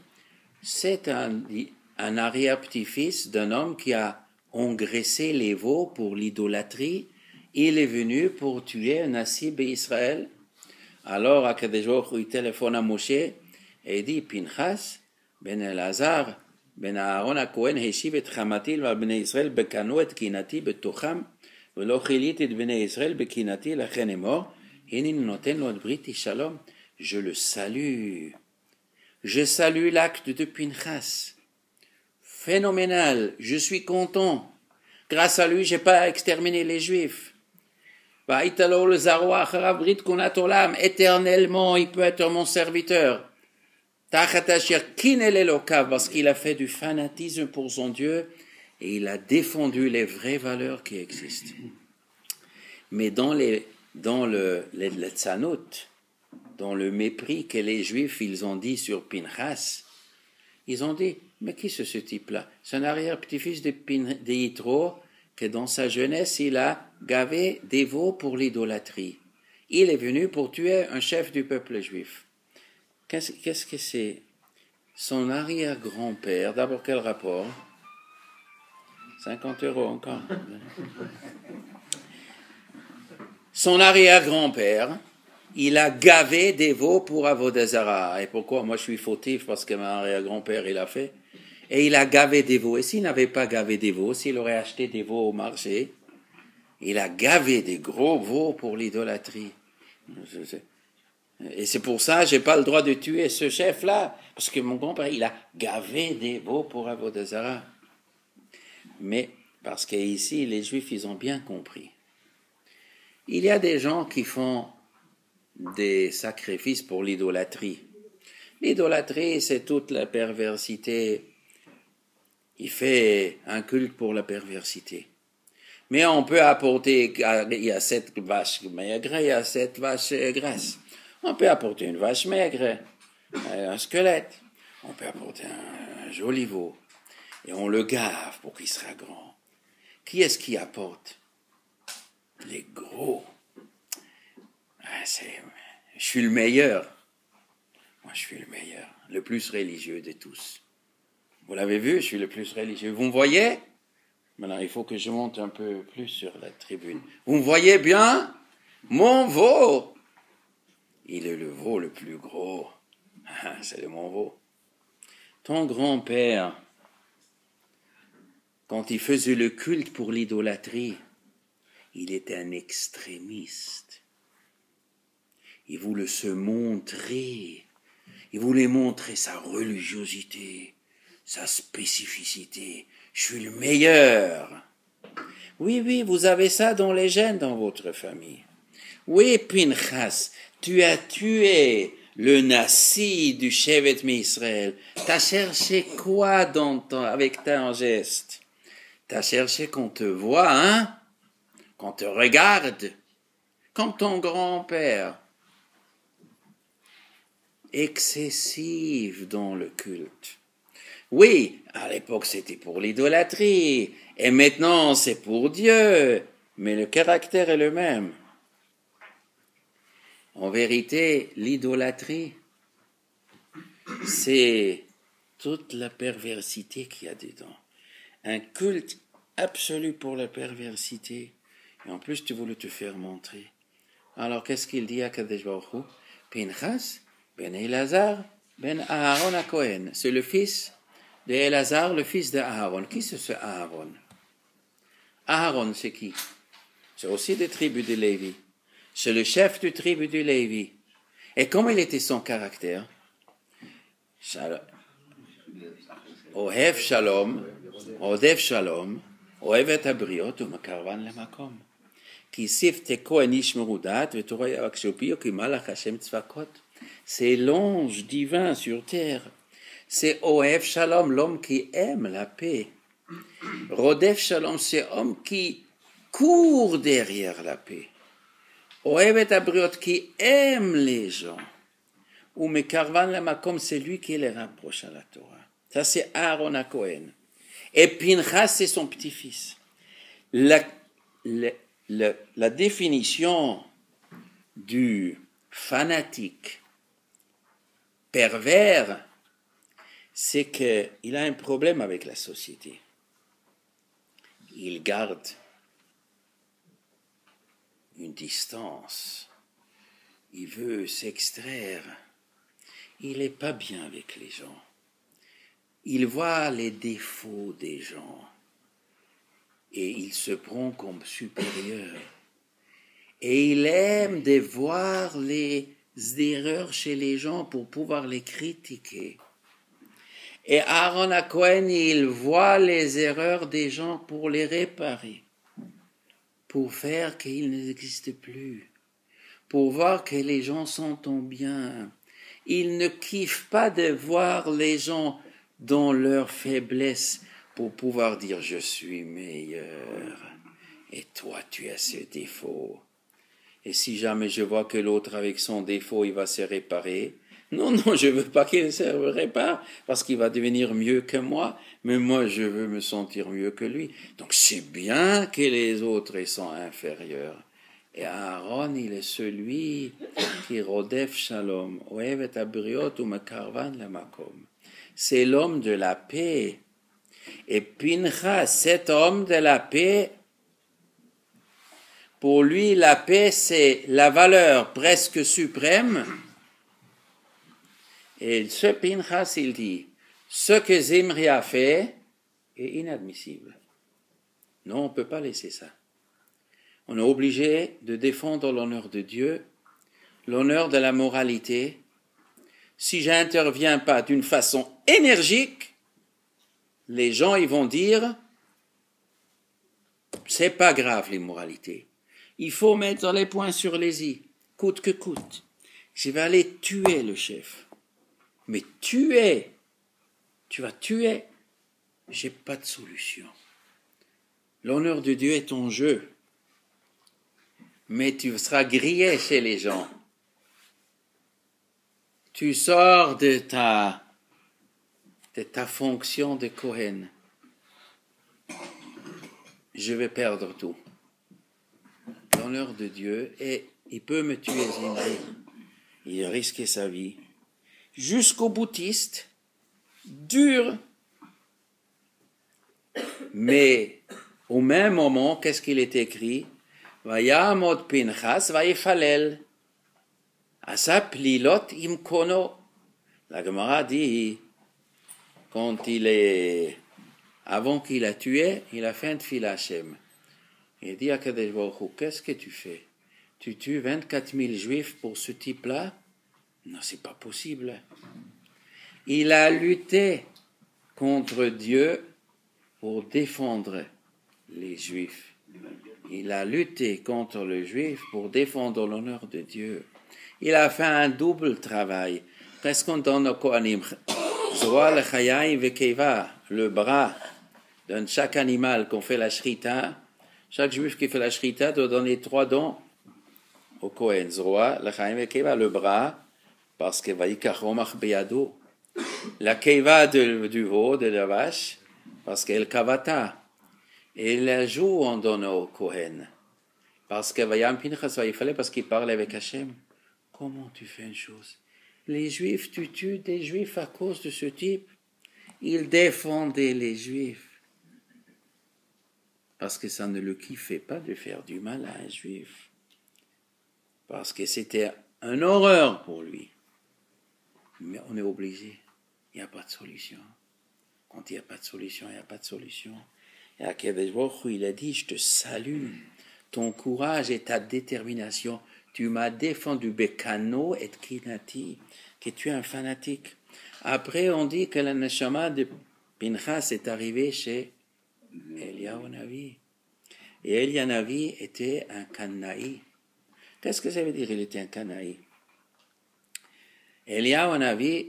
[SPEAKER 3] C'est un arrière-petit-fils d'un homme qui a engraissé les veaux pour l'idolâtrie. Il est venu pour tuer Nasib et Israël. Alors, Akadosh Baruch Hu, il téléphone à Moshe et il dit, Pinchas, ben Elazar, ben Aaron HaKohen, Heshiv et Chamati, va ben Israël, bekano et kinati betocham, velo chilit et ben Israël, bekinati, lachen est mort, hinin noten lo briti shalom. Je le salue. Je salue l'acte de Pinchas. Phénoménal. Je suis content. Grâce à lui, j'ai pas exterminé les Juifs. Éternellement, il peut être mon serviteur. Parce qu'il a fait du fanatisme pour son Dieu et il a défendu les vraies valeurs qui existent. Mais dans le tzanout, dans le mépris que les Juifs ils ont dit sur Pinchas, ils ont dit, mais qui c'est ce type-là? C'est un arrière-petit-fils de Yitro que dans sa jeunesse, il a gavé des veaux pour l'idolâtrie. Il est venu pour tuer un chef du peuple juif. Qu'est-ce que c'est? Son arrière-grand-père, d'abord quel rapport? 50 € encore. Son arrière-grand-père, il a gavé des veaux pour Avodah Zarah. Et pourquoi? Moi, je suis fautif parce que mon arrière-grand-père, il a fait. Et il a gavé des veaux. Et s'il n'avait pas gavé des veaux, s'il aurait acheté des veaux au marché, il a gavé des gros veaux pour l'idolâtrie. Et c'est pour ça que je n'ai pas le droit de tuer ce chef-là. Parce que mon grand-père, il a gavé des veaux pour Avodah Zarah. Mais, parce qu'ici, les Juifs, ils ont bien compris. Il y a des gens qui font des sacrifices pour l'idolâtrie. L'idolâtrie, c'est toute la perversité. Il fait un culte pour la perversité. Mais on peut apporter, il y a 7 vaches maigres, il y a 7 vaches grasses. On peut apporter une vache maigre, un squelette. On peut apporter un joli veau. Et on le gave pour qu'il sera grand. Qui est-ce qui apporte? Les gros. Je suis le meilleur. Moi, je suis le meilleur, le plus religieux de tous. Vous l'avez vu, je suis le plus religieux. Vous me voyez? Maintenant, il faut que je monte un peu plus sur la tribune. Vous me voyez bien? Mon veau! Il est le veau le plus gros. C'est le mon veau. Ton grand-père, quand il faisait le culte pour l'idolâtrie, il était un extrémiste. Il voulait se montrer. Il voulait montrer sa religiosité, sa spécificité. Je suis le meilleur. Oui, vous avez ça dans les gènes dans votre famille. Oui, Pinchas, tu as tué le Nassi du Shevet Israël. T'as cherché quoi avec ton geste? T'as cherché qu'on te voie, hein? Qu'on te regarde, comme ton grand-père. Excessive dans le culte. Oui, à l'époque c'était pour l'idolâtrie, et maintenant c'est pour Dieu, mais le caractère est le même. En vérité, l'idolâtrie, c'est toute la perversité qu'il y a dedans. Un culte absolu pour la perversité. Et en plus, tu voulais te faire montrer. Alors, qu'est-ce qu'il dit à Kadesh Baruch Hu? Pinchas, ben Elazar, ben Aaron à Cohen. C'est le fils de Elazar, le fils de Aaron. Qui c'est ce Aaron? Aaron, c'est qui? C'est aussi des tribus de Lévi. C'est le chef du tribu de Lévi. Et comment il était son caractère? Ohev Shalom, Odev Shalom, Ohev et Abriot, Umakarvan Lemakom. Ki sif teko enish merudat, vetorah yakshopio ki malach Hashem tzvakot. C'est l'ange divin sur terre. C'est Ohev Shalom, l'homme qui aime la paix. Rodef Shalom, c'est l'homme qui court derrière la paix. Ohev et Abriot, qui aime les gens. Ou Mekarvan Lemakom, c'est lui qui les rapproche à la Torah. Ça, c'est Aaron à Cohen. Et Pinchas, c'est son petit-fils. La définition du fanatique pervers, c'est qu'il a un problème avec la société. Il garde une distance. Il veut s'extraire. Il n'est pas bien avec les gens. Il voit les défauts des gens et il se prend comme supérieur. Et il aime de voir les erreurs chez les gens pour pouvoir les critiquer. Et Aaron à Cohen, il voit les erreurs des gens pour les réparer, pour faire qu'ils n'existent plus, pour voir que les gens s'entendent bien. Il ne kiffe pas de voir les gens dans leur faiblesse pour pouvoir dire je suis meilleur et toi tu as ce défaut. Et si jamais je vois que l'autre avec son défaut il va se réparer, non, je veux pas qu'il se répare parce qu'il va devenir mieux que moi, mais moi je veux me sentir mieux que lui. Donc c'est bien que les autres ils sont inférieurs. Et Aaron, il est celui qui rodef shalom, ohev et abriot ou mekarvan lemakom. C'est l'homme de la paix. Et Pinchas, cet homme de la paix, pour lui, la paix, c'est la valeur presque suprême. Et ce Pinchas, il dit, ce que Zimri a fait est inadmissible. Non, on ne peut pas laisser ça. On est obligé de défendre l'honneur de Dieu, l'honneur de la moralité. Si j'interviens pas d'une façon énergique, les gens ils vont dire c'est pas grave l'immoralité. Il faut mettre les points sur les i, coûte que coûte. Je vais aller tuer le chef. Mais tuer, tu vas tuer, j'ai pas de solution. L'honneur de Dieu est en jeu. Mais tu seras grillé chez les gens. Tu sors de ta fonction de Kohen. Je vais perdre tout. L'honneur de Dieu, et il peut me tuer, Zimri. Il a risqué sa vie. Jusqu'au boutiste, dur. Mais au même moment, qu'est-ce qu'il est écrit? Vayamod Pinchas vayifalel. Asa plilot imkono. La Gemara dit, avant qu'il a tué, il a fait un tfila Hashem. Il dit à Kadesh Baruch Hu, qu'est-ce que tu fais? Tu tues 24 000 juifs pour ce type-là? Non, c'est pas possible. Il a lutté contre Dieu pour défendre les juifs. il a lutté contre le juif pour défendre l'honneur de Dieu. Il a fait un double travail. Qu'est-ce qu'on donne au Kohanim? Zroa l'chayim vekeva, le bras de chaque animal qu'on fait la shrita. Chaque juif qui fait la shrita doit donner 3 dons au Kohen. Zroa l'chayim vekeva, le bras, parce que vayikach romach beyado. La keva du veau, de la vache, parce qu'elle kavata. Et la joue on donne au Kohen. Parce que Vayam Pinchas, il fallait parce qu'il parlait avec Hachem. Comment tu fais une chose? Les Juifs, tu tues des Juifs à cause de ce type. Il défendait les Juifs. Parce que ça ne le kiffait pas de faire du mal à un Juif. Parce que c'était une horreur pour lui. Mais on est obligé. Il n'y a pas de solution. Quand il n'y a pas de solution, il n'y a pas de solution. Et Akadosh Baruch Hu, il a dit, je te salue. Ton courage et ta détermination. Tu m'as défendu Bekano et Kinati, que tu es un fanatique. Après, on dit que la neshama de Pinchas est arrivée chez Eliyahu Navi. Et Eliyahu Navi était un Canaï. Qu'est-ce que ça veut dire, il était un Canaï? Eliyahu Navi,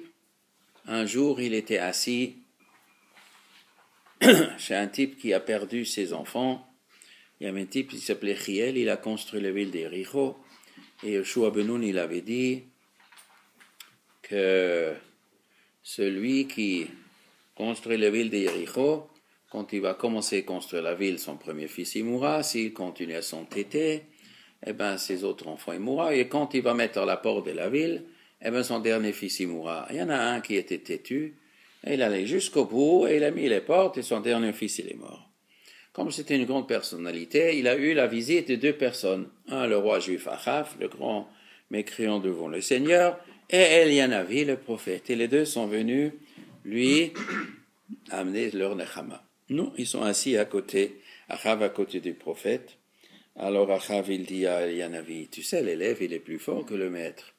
[SPEAKER 3] un jour, il était assis chez un type qui a perdu ses enfants. Il y avait un type qui s'appelait Chiel, il a construit la ville d'Éricho. Et Yoshua ben Nun, il avait dit que celui qui construit la ville d'Éricho, quand il va commencer à construire la ville, son premier fils il mourra. S'il continue à s'entêter, eh ben ses autres enfants ils mourront. Et quand il va mettre la porte de la ville, eh ben son dernier fils il mourra. Il y en a un qui était têtu, et il allait jusqu'au bout, et il a mis les portes, et son dernier fils il est mort. Comme c'était une grande personnalité, il a eu la visite de 2 personnes. Un, le roi juif Achav, le grand mécréant devant le Seigneur, et Eliyahu Navi, le prophète. Et les 2 sont venus lui amener leur nechama. Non, ils sont assis à côté, Achav à côté du prophète. Alors Achav, il dit à Eliyahu Navi, tu sais, l'élève, il est plus fort que le maître.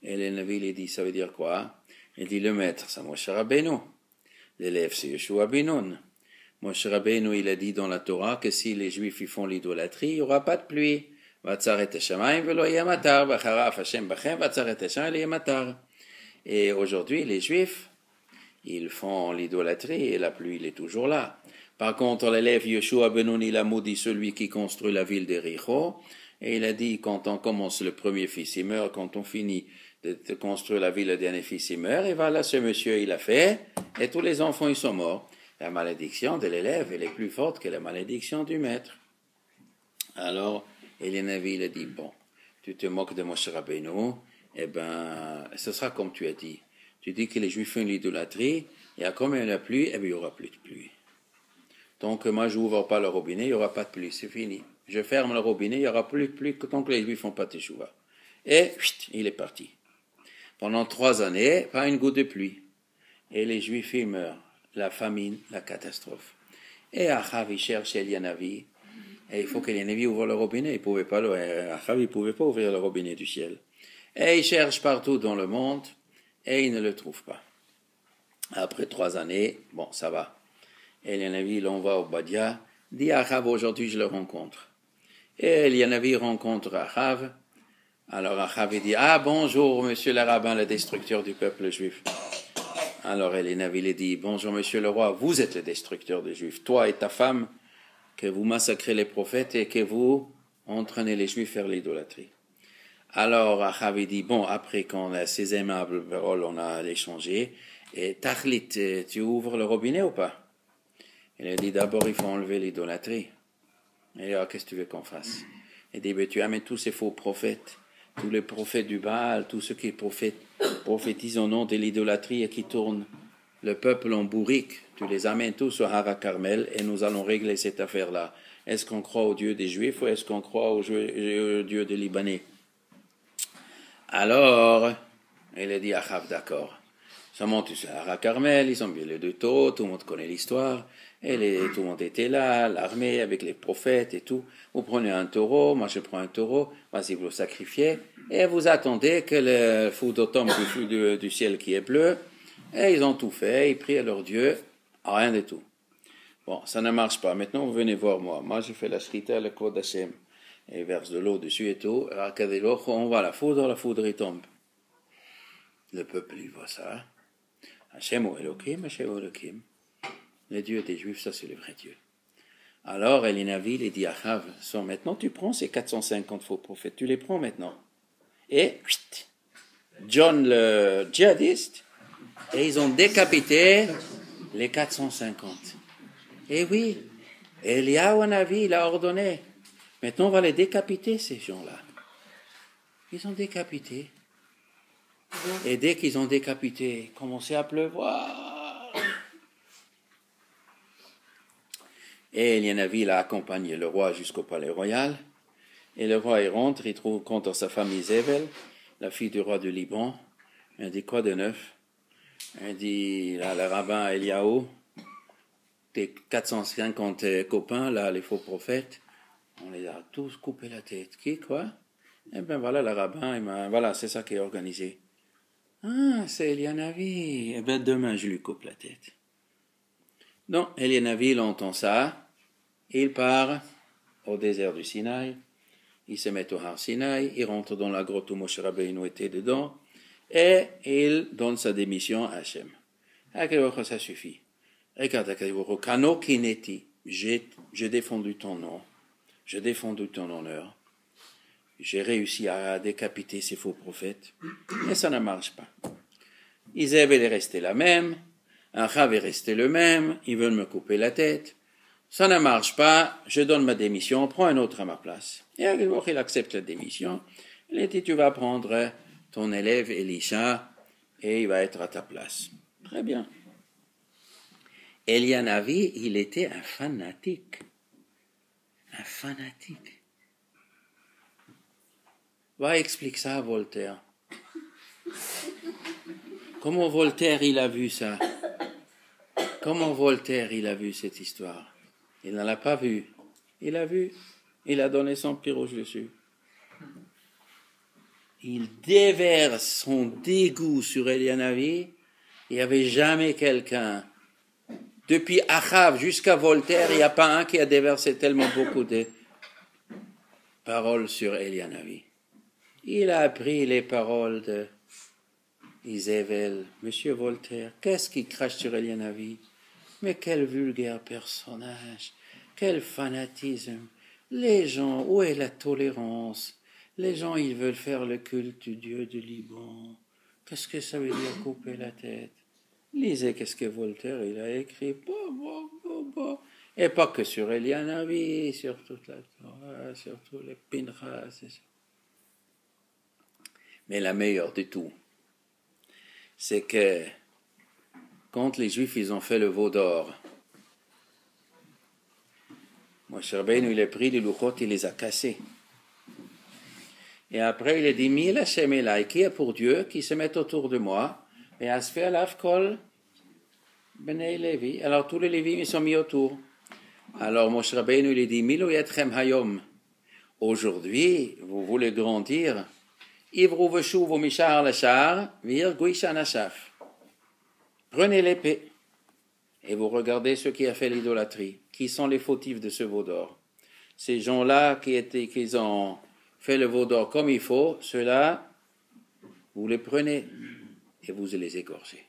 [SPEAKER 3] Et Eliyahu Navi, il dit, ça veut dire quoi? Il dit, le maître, c'est Moshe Rabbeinu. L'élève, c'est Yoshua ben Nun. Moshe Rabbeinu, il a dit dans la Torah que si les Juifs y font l'idolâtrie, il n'y aura pas de pluie. Et aujourd'hui, les Juifs, ils font l'idolâtrie et la pluie, il est toujours là. Par contre, l'élève Yoshua ben Nun, il a maudit celui qui construit la ville d'Éricho, et il a dit, quand on commence le premier fils, il meurt, quand on finit de construire la ville, le dernier fils, il meurt, et voilà, ce monsieur, il a fait, et tous les enfants, ils sont morts. La malédiction de l'élève, elle est plus forte que la malédiction du maître. Alors, Eliyahu Navi, il a dit, bon, tu te moques de Moshe Rabbeinu, eh ben, ce sera comme tu as dit. Tu dis que les Juifs font l'idolâtrie, et comme il n'y a pluie, eh bien, il n'y aura plus de pluie. Donc, moi, je n'ouvre pas le robinet, il n'y aura pas de pluie, c'est fini. Je ferme le robinet, il n'y aura plus de pluie tant que les Juifs font pas teshuva. Et, il est parti. Pendant 3 années, pas une goutte de pluie. Et les Juifs, ils meurent. La famine, la catastrophe. Et Achav, il cherche Eliyahu Navi. Et il faut qu'Eliyahu Navi ouvre le robinet. Achav, il pouvait pas ouvrir le robinet du ciel. Et il cherche partout dans le monde. Et il ne le trouve pas. Après 3 années, bon, ça va. Eliyahu Navi l'envoie au Badia. Dit à Achav, aujourd'hui je le rencontre. Et Eliyahu Navi rencontre Achav. Alors Achav, il dit, ah bonjour, monsieur le rabbin, le destructeur du peuple juif. Alors Eliyahu Navi lui dit, bonjour monsieur le roi, vous êtes le destructeur des Juifs, toi et ta femme, que vous massacrez les prophètes et que vous entraînez les Juifs vers l'idolâtrie. Alors Achav dit, bon, après qu'on a ces aimables paroles, on a échangé, et Tachlit, tu ouvres le robinet ou pas? Il a dit, d'abord il faut enlever l'idolâtrie. Et alors, qu'est-ce que tu veux qu'on fasse? Il dit, tu amènes tous ces faux prophètes, tous les prophètes du Baal, tous ceux qui prophétisent au nom de l'idolâtrie et qui tournent le peuple en bourrique, tu les amènes tous au Hara Carmel et nous allons régler cette affaire-là. Est-ce qu'on croit au Dieu des Juifs ou est-ce qu'on croit au Dieu des Libanais? Alors, il a dit, Achav, d'accord. Ça monte sur Hara Carmel, ils ont mis les 2 taureaux, tout le monde connaît l'histoire, et tout le monde était là, l'armée avec les prophètes et tout. Vous prenez un taureau, moi je prends un taureau, vas-y vous le sacrifiez, et vous attendez que le foudre tombe du ciel qui est bleu, et ils ont tout fait, ils prient à leur Dieu, rien du tout. Bon, ça ne marche pas. Maintenant, vous venez voir moi. Moi, je fais la shrita, le code Hachem. Et il verse de l'eau dessus et tout. On va à la foudre il tombe. Le peuple, il voit ça. Hachem ou Elohim, Hachem ou Elohim. Les dieux des Juifs, ça c'est le vrai Dieu. Alors, Elienavi, il dit à Achav, maintenant tu prends ces 450 faux prophètes, tu les prends maintenant. Et, John le djihadiste, et ils ont décapité les 450. Et oui, Eliyahu Navi, il a ordonné. Maintenant, on va les décapiter, ces gens-là. Ils ont décapité. Et dès qu'ils ont décapité, il commençait à pleuvoir. Et Elianavi, il a accompagné le roi jusqu'au palais royal. Et le roi, il rentre, il trouve contre sa femme Isabelle, la fille du roi du Liban. Elle dit, quoi de neuf? Elle dit, là, le rabbin Eliyahu, tes 450 copains, là, les faux prophètes, on les a tous coupé la tête. Qui, quoi? Eh bien, voilà, le rabbin, voilà, c'est ça qui est organisé. Ah, c'est Elianavi. Eh bien, demain, je lui coupe la tête. Non, Elianavi, il entend ça. Il part au désert du Sinaï. Il se met au Har Sinaï. Il rentre dans la grotte où Moshe Rabbeinu était dedans. Et il donne sa démission à Hachem. Ça suffit. Regarde, Kano Kineti. J'ai défendu ton nom. J'ai défendu ton honneur. J'ai réussi à décapiter ces faux prophètes. Mais ça ne marche pas. Isabelle est restée la même. Achav est resté le même. Ils veulent me couper la tête. Ça ne marche pas. Je donne ma démission. Prends un autre à ma place. Et il accepte la démission. Il dit, tu vas prendre ton élève Elisha et il va être à ta place. Très bien. Elianavi, il était un fanatique. Un fanatique. Va expliquer ça à Voltaire. Comment Voltaire il a vu ça? Comment Voltaire il a vu cette histoire? Il ne l'a pas vu. Il a vu. Il a donné son pied rouge dessus. Il déverse son dégoût sur Elianavi. Il n'y avait jamais quelqu'un. Depuis Achav jusqu'à Voltaire, il n'y a pas un qui a déversé tellement beaucoup de paroles sur Elianavi. Il a appris les paroles de Isabelle. Monsieur Voltaire, qu'est-ce qu'il crache sur Elianavi? Mais quel vulgaire personnage, quel fanatisme. Les gens, où est la tolérance? Les gens, ils veulent faire le culte du Dieu du Liban. Qu'est-ce que ça veut dire couper la tête? Lisez qu'est-ce que Voltaire il a écrit. Et pas que sur Elianavi, sur toute la Torah, sur tous les Pinchas. Mais la meilleure de tout, c'est que quand les Juifs ils ont fait le veau d'or, Moshe Rabbeinu il a pris les louchot, il les a cassés. Et après il a dit, Mil Hashem Elai, qui est pour Dieu, qui se met autour de moi, et Asfer Lavkol Bnei Levi. Alors tous les Lévis ils sont mis autour. Alors Moshe Rabbeinu il a dit, Milo Yetchem Hayom. Aujourd'hui, vous voulez grandir. Prenez l'épée et vous regardez ceux qui ont fait l'idolâtrie. Qui sont les fautifs de ce veau d'or? Ces gens-là qui ont fait le veau d'or comme il faut, ceux-là, vous les prenez et vous les égorgez.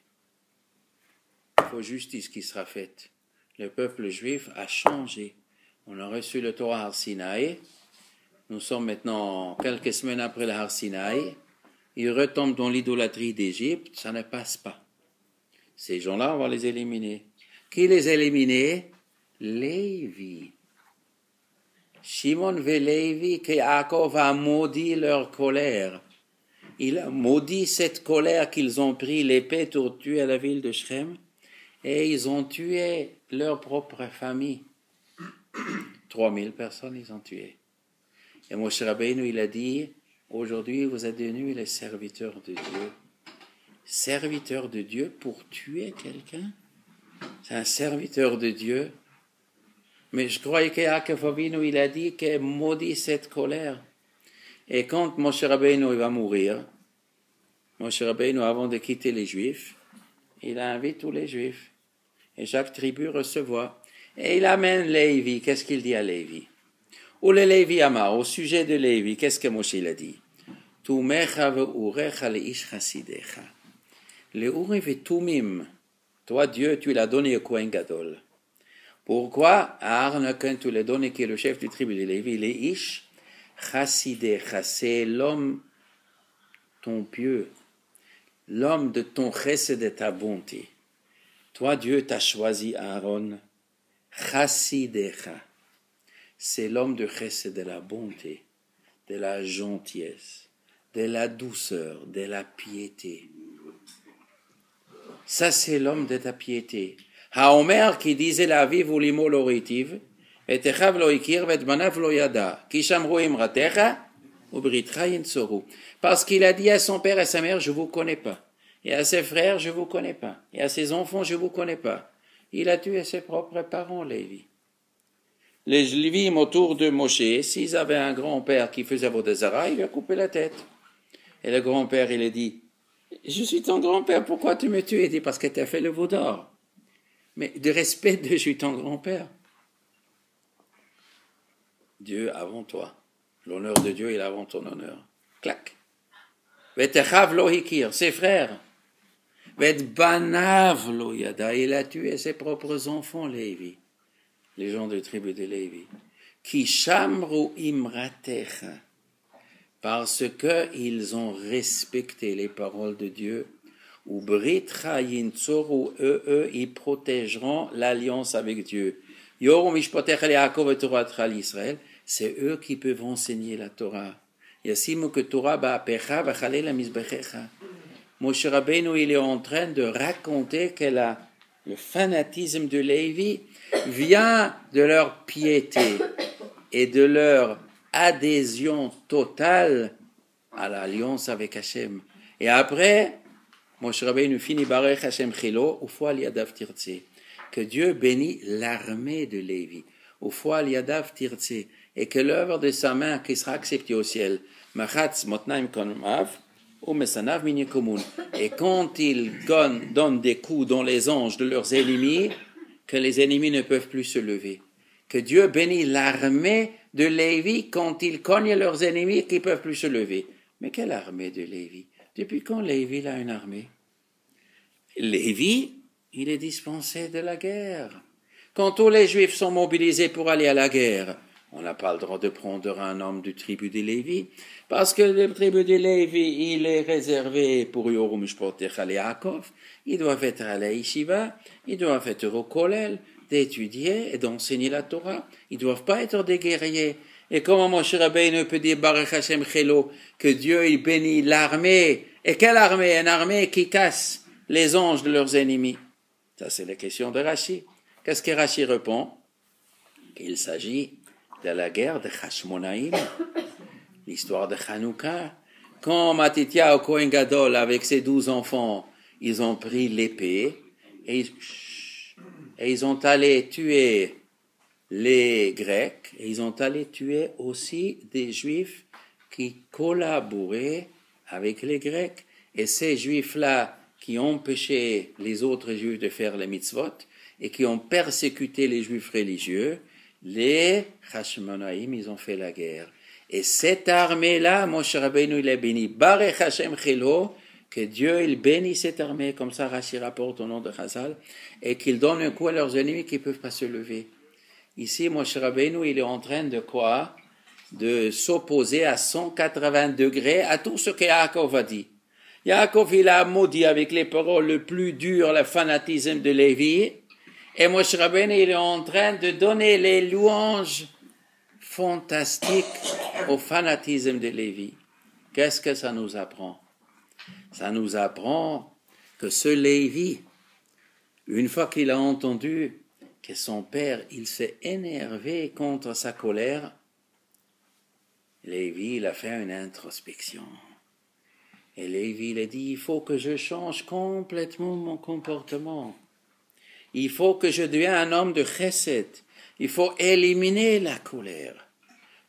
[SPEAKER 3] Il faut justice qui sera faite. Le peuple juif a changé. On a reçu le Torah Har Sinaï. Nous sommes maintenant quelques semaines après le Har Sinaï. Ils retombent dans l'idolâtrie d'Égypte, ça ne passe pas. Ces gens-là, on va les éliminer. Qui les a éliminés? Lévi. Shimon et Lévi, que Yaakov a maudit leur colère. Il a maudit cette colère qu'ils ont pris l'épée pour tuer la ville de Shrem, et ils ont tué leur propre famille. 3000 personnes, ils ont tué. Et Moshe Rabbeinu, il a dit, aujourd'hui, vous êtes devenus les serviteurs de Dieu. Serviteurs de Dieu pour tuer quelqu'un? C'est un serviteur de Dieu. Mais je croyais que Yaakov Avinu, il a dit qu'il maudit cette colère. Et quand Moshe Rabbeinu il va mourir, Moshe Rabbeinu, avant de quitter les Juifs, il invite tous les Juifs. Et chaque tribu recevoir. Et il amène Lévi. Qu'est-ce qu'il dit à Lévi? Ou le Lévi Amar, au sujet de Lévi, qu'est-ce que Moshe il a dit? Tumecha ve'urecha leish chasidecha. Le Urim et Tumim, toi Dieu, tu l'as donné au Kohen Gadol. Pourquoi? À Aaron, quand tu l'as donné, qui est le chef du tribu de Lévi, leish chasidecha, c'est l'homme, ton pieux, l'homme de ton chesed de ta bonté. Toi Dieu, t'as choisi Aaron, chasidecha. C'est l'homme de chesed, de la bonté, de la gentillesse, de la douceur, de la piété. Ça, c'est l'homme de ta piété. Haomer qui disait la vie ou l'imo l'oritiv, et techav lo ikir, et banav lo yada, ki shamru imratecha, ou britra yinsoru. Parce qu'il a dit à son père et à sa mère, je vous connais pas. Et à ses frères, je vous connais pas. Et à ses enfants, je vous connais pas. Il a tué ses propres parents, Lévi. Les Lévim autour de Moshe, s'ils avaient un grand-père qui faisait Avodah-Zara, il lui a coupé la tête. Et le grand-père, il a dit, je suis ton grand-père, pourquoi tu me tues? Il dit, parce que tu as fait le veau d'or. Mais de respect de je suis ton grand-père. Dieu avant toi. L'honneur de Dieu, il est avant ton honneur. Clac. Vetechav lo hikir, ses frères. Vet banav lo yada, il a tué ses propres enfants, Lévi. Les gens de la tribu de Lévi. Ki shamru imratecha. Parce qu'ils ont respecté les paroles de Dieu, ou britra yintzoru, eux, ils protégeront l'alliance avec Dieu. Yorum ishpotecha Yaakov et Torah l'Israël, c'est eux qui peuvent enseigner la Torah. Yasimu que Torah ba'apecha v'chalel mizbechecha. Moshe Rabbeinu, il est en train de raconter que le fanatisme de Lévi vient de leur piété et de leur adhésion totale à l'alliance avec Hachem. Et après, Moshe Rabbeinu finit Barech Hachem Chilo, Ufoal Yadav Tirtse. Que Dieu bénit l'armée de Lévi. Ufoal Yadav Tirtse. Et que l'œuvre de sa main qui sera acceptée au ciel. Machatz Motnaim Konmav, ou Mesanav Minyakomun. Et quand ils donnent des coups dans les anges de leurs ennemis, que les ennemis ne peuvent plus se lever. Que Dieu bénit l'armée de Lévi quand ils cognent leurs ennemis qui ne peuvent plus se lever. Mais quelle armée de Lévi? Depuis quand Lévi a une armée? Lévi, il est dispensé de la guerre. Quand tous les Juifs sont mobilisés pour aller à la guerre, on n'a pas le droit de prendre un homme du tribu de Lévi, parce que le tribu de Lévi, il est réservé pour Yorum Mishpotecha Yaakov, ils doivent être à la Yeshiva, ils doivent être au Kollel, d'étudier et d'enseigner la Torah, ils ne doivent pas être des guerriers. Et comment Moshe Rabbeinu peut dire Baruch Hashem Chelo, que Dieu il bénit l'armée? Et quelle armée? Une armée qui casse les anges de leurs ennemis. Ça c'est la question de Rashi. Qu'est-ce que Rashi répond? Qu'il s'agit de la guerre de Hashmonaïm, l'histoire de Hanouka. Quand Matithia au Kohen Gadol avec ses 12 enfants, ils ont pris l'épée et ils ont allé tuer les Grecs, et ils ont allé tuer aussi des Juifs qui collaboraient avec les Grecs. Et ces Juifs-là qui ont empêché les autres Juifs de faire les mitzvot et qui ont persécuté les Juifs religieux, les Hashmonaïm, ils ont fait la guerre. Et cette armée-là, Moshe Rabbeinu, il est béni. Barech Hashem Chelo, que Dieu, il bénit cette armée, comme ça Rashi rapporte au nom de Chazal, et qu'il donne un coup à leurs ennemis qui ne peuvent pas se lever. Ici, Moshe Rabbeinu, il est en train de quoi? De s'opposer à 180 degrés à tout ce que Yaakov a dit. Yaakov, il a maudit avec les paroles les plus dures le fanatisme de Lévi, et Moshe Rabbeinu, il est en train de donner les louanges fantastiques au fanatisme de Lévi. Qu'est-ce que ça nous apprend? Ça nous apprend que ce Lévi, une fois qu'il a entendu que son père, il s'est énervé contre sa colère, Lévi, il a fait une introspection. Et Lévi, il a dit, il faut que je change complètement mon comportement. Il faut que je devienne un homme de chesed. Il faut éliminer la colère.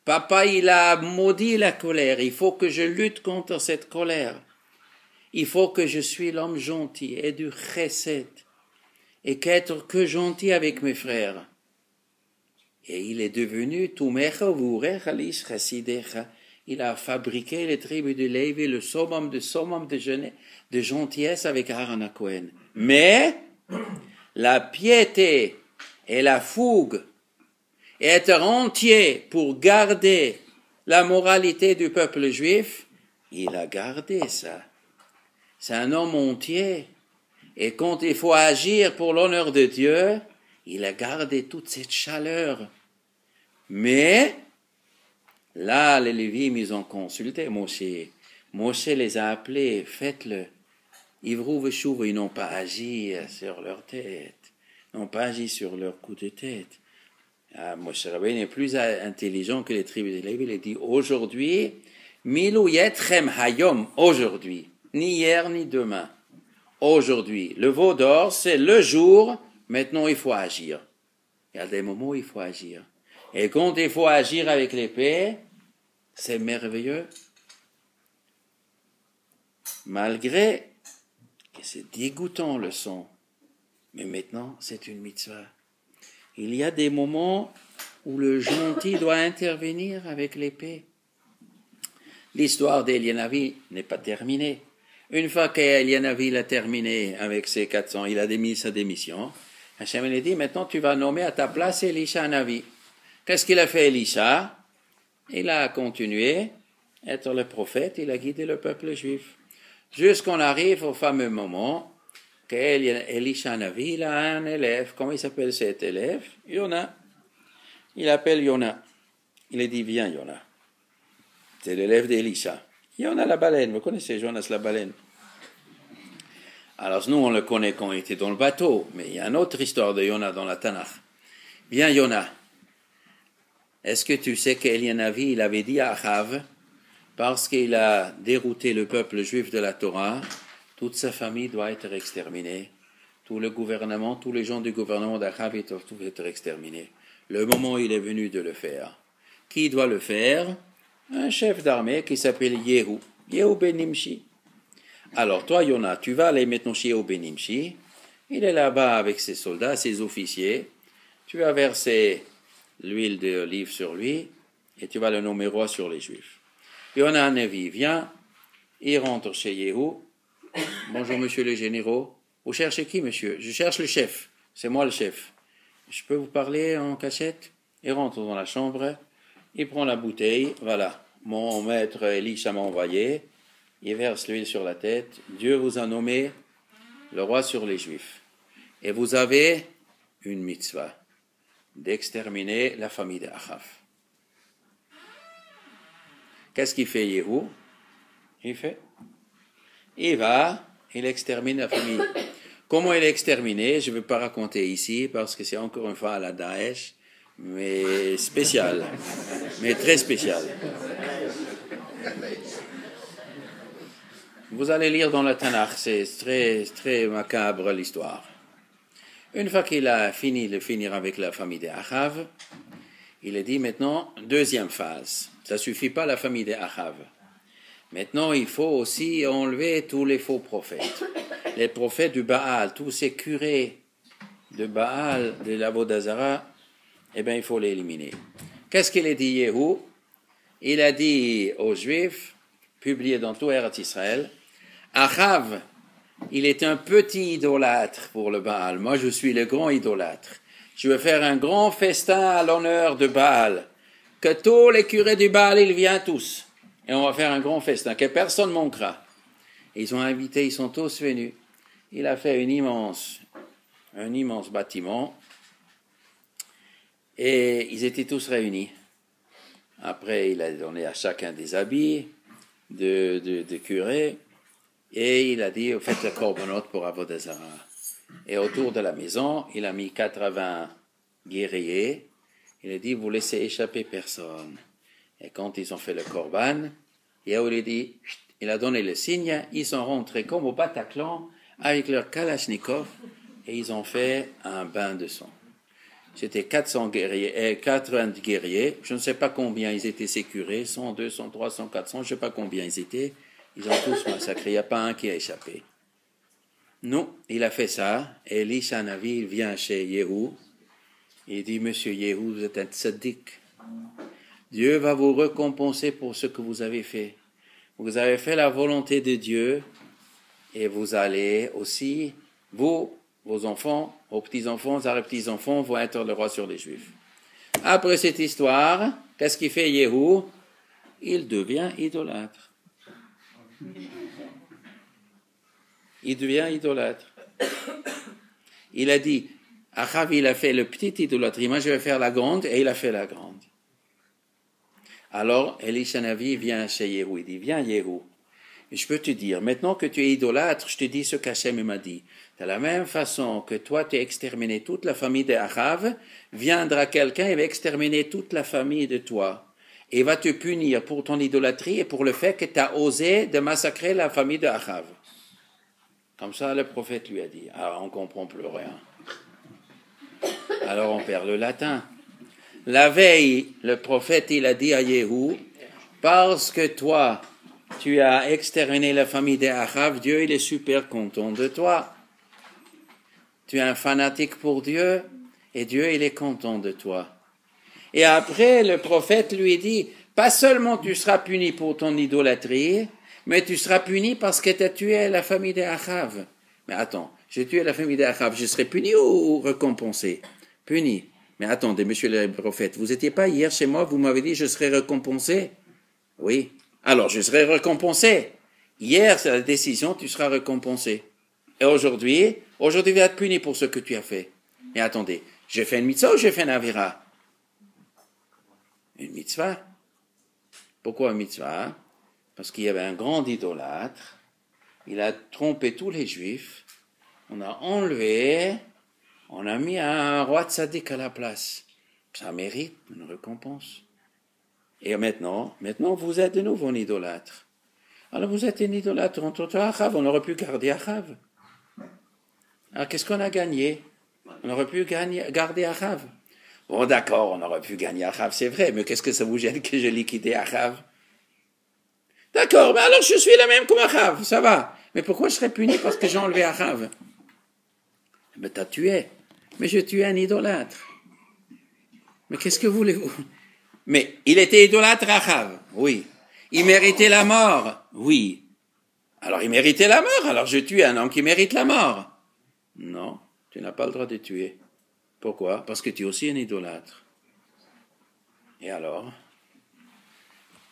[SPEAKER 3] Papa, il a maudit la colère. Il faut que je lutte contre cette colère. Il faut que je suis l'homme gentil et du chesed. Et qu'être que gentil avec mes frères. Et il est devenu Tumecha Vurecha Lish Chasidecha. Il a fabriqué les tribus de Lévi, le summum de gentillesse avec Aaron à Cohen. Mais la piété et la fougue, et être entier pour garder la moralité du peuple juif, il a gardé ça. C'est un homme entier. Et quand il faut agir pour l'honneur de Dieu, il a gardé toute cette chaleur. Mais là, les Lévites, ils ont consulté Moshe. Moshe les a appelés, faites-le. Ivrou veshuv, ils n'ont pas agi sur leur tête, n'ont pas agi sur leur coup de tête. Moshe Rabbeinu est plus intelligent que les tribus des Lévites. Il a dit aujourd'hui, milou yetrem hayom, aujourd'hui, ni hier ni demain. Aujourd'hui, le veau d'or, c'est le jour, maintenant il faut agir. Il y a des moments où il faut agir. Et quand il faut agir avec l'épée, c'est merveilleux. Malgré que c'est dégoûtant le son, mais maintenant c'est une mitzvah. Il y a des moments où le gentil doit intervenir avec l'épée. L'histoire d'Elianavi n'est pas terminée. Une fois qu'Elianavi l'a terminé avec ses 400, il a démis sa démission. Hachem lui dit, maintenant tu vas nommer à ta place Elisha un Navi. Qu'est-ce qu'il a fait Elisha? Il a continué à être le prophète, il a guidé le peuple juif. Jusqu'on arrive au fameux moment qu'Elisha Navi, il a un élève. Comment il s'appelle cet élève? Yona. Il appelle Yona. Il a dit, viens Yona. C'est l'élève d'Elisha. Yona la baleine, vous connaissez Jonas la baleine? Alors nous on le connaît quand il était dans le bateau, mais il y a une autre histoire de Yona dans la Tanakh. Viens Yona. Est-ce que tu sais qu'Elianavi, il avait dit à Achav, parce qu'il a dérouté le peuple juif de la Torah, toute sa famille doit être exterminée. Tout le gouvernement, tous les gens du gouvernement d'Achav doivent tous être exterminés. Le moment il est venu de le faire. Qui doit le faire? Un chef d'armée qui s'appelle Yehu ben Nimshi. Alors toi, Yona, tu vas aller maintenant chez Yehu ben Nimshi. Il est là-bas avec ses soldats, ses officiers. Tu vas verser l'huile d'olive sur lui et tu vas le nommer roi sur les Juifs. Yona Nevi vient, il rentre chez Yehu. Bonjour, monsieur le général. Vous cherchez qui, monsieur? Je cherche le chef. C'est moi le chef. Je peux vous parler en cachette? Il rentre dans la chambre. Il prend la bouteille, voilà, mon maître Elisha m'a envoyé, il verse l'huile sur la tête, Dieu vous a nommé le roi sur les Juifs. Et vous avez une mitzvah, d'exterminer la famille d'Achav. Qu'est-ce qu'il fait Yehu? Il va, il extermine la famille. Comment il est exterminé? Je ne vais pas raconter ici, parce que c'est encore une fois à la Daesh, mais spécial, mais très spécial. Vous allez lire dans la Tanakh, c'est très, très macabre l'histoire. Une fois qu'il a fini de finir avec la famille des Achav, il a dit maintenant, deuxième phase. Ça ne suffit pas la famille des Achav. Maintenant, il faut aussi enlever tous les faux prophètes. Les prophètes du Baal, tous ces curés de Baal, de l'Avodazara, eh bien, il faut l'éliminer. Qu'est-ce qu'il a dit, Yehu? Il a dit aux Juifs, publié dans tout Eretz Israël, Achav, il est un petit idolâtre pour le Baal. Moi, je suis le grand idolâtre. Je vais faire un grand festin à l'honneur de Baal. Que tous les curés du Baal, ils viennent tous. Et on va faire un grand festin, que personne ne manquera. Ils ont invité, ils sont tous venus. Il a fait un immense bâtiment. Et ils étaient tous réunis. Après, il a donné à chacun des habits de curé. Et il a dit, faites le korbanot pour Avodazara. Et autour de la maison, il a mis 80 guerriers. Il a dit, vous laissez échapper personne. Et quand ils ont fait le korban, il a donné le signe, ils sont rentrés comme au Bataclan avec leur kalachnikov et ils ont fait un bain de sang. C'était 400 guerriers, 80 guerriers, je ne sais pas combien ils étaient sécurés, 100, 200, 300, 400, je ne sais pas combien ils étaient. Ils ont tous massacré, il n'y a pas un qui a échappé. Non, il a fait ça, et Elisha Navi vient chez Yehu, Il dit, Monsieur Yehou, vous êtes un tzaddik. Dieu va vous récompenser pour ce que vous avez fait. Vous avez fait la volonté de Dieu et vous allez aussi, vous, vos enfants, vos petits-enfants, vos arrière-petits-enfants vont être le roi sur les Juifs. Après cette histoire, qu'est-ce qu'il fait Yehou? Il devient idolâtre. Il devient idolâtre. Il a dit, Achav, il a fait le petit idolâtrie, moi je vais faire la grande, et il a fait la grande. Alors, Elisha Navi vient chez Yehou, il dit, viens Yehou, et je peux te dire, maintenant que tu es idolâtre, je te dis ce qu'Hachem m'a dit. De la même façon que toi tu as exterminé toute la famille d'Achav, viendra quelqu'un et va exterminer toute la famille de toi. Et va te punir pour ton idolâtrie et pour le fait que tu as osé de massacrer la famille d'Achav. Comme ça, le prophète lui a dit. Alors, on ne comprend plus rien. Alors, on perd le latin. La veille, le prophète, il a dit à Yehou, parce que toi, tu as exterminé la famille d'Achav, Dieu, il est super content de toi. Tu es un fanatique pour Dieu, et Dieu, il est content de toi. Et après, le prophète lui dit, pas seulement tu seras puni pour ton idolâtrie, mais tu seras puni parce que tu as tué la famille d'Achav. Mais attends, j'ai tué la famille d'Achav, je serai puni ou récompensé? Puni. Mais attendez, monsieur le prophète, vous n'étiez pas hier chez moi, vous m'avez dit je serai récompensé? Oui. Alors je serai récompensé. Hier, c'est la décision, tu seras récompensé. Et aujourd'hui, tu vas être puni pour ce que tu as fait. Mais attendez, j'ai fait une mitzvah ou j'ai fait une avira? Une mitzvah. Pourquoi une mitzvah? Parce qu'il y avait un grand idolâtre, il a trompé tous les juifs, on a enlevé, on a mis un roi tzaddik à la place. Ça mérite une récompense. Et maintenant, vous êtes de nouveau un idolâtre. Alors vous êtes un idolâtre entre toi et Achav, on aurait pu garder Achav. Alors qu'est-ce qu'on a gagné? On aurait pu garder Achav. Bon d'accord, on aurait pu gagner Achav, c'est vrai, mais qu'est-ce que ça vous gêne que je liquide Achav? D'accord, mais alors je suis le même comme Achav, ça va. Mais pourquoi je serais puni parce que j'ai enlevé Achav? Mais t'as tué. Mais je tue un idolâtre. Mais qu'est-ce que voulez-vous? Mais il était idolâtre Achav, oui. Il méritait la mort, oui. Alors il méritait la mort, alors je tue un homme qui mérite la mort. Non, tu n'as pas le droit de tuer. Pourquoi? Parce que tu es aussi un idolâtre. Et alors?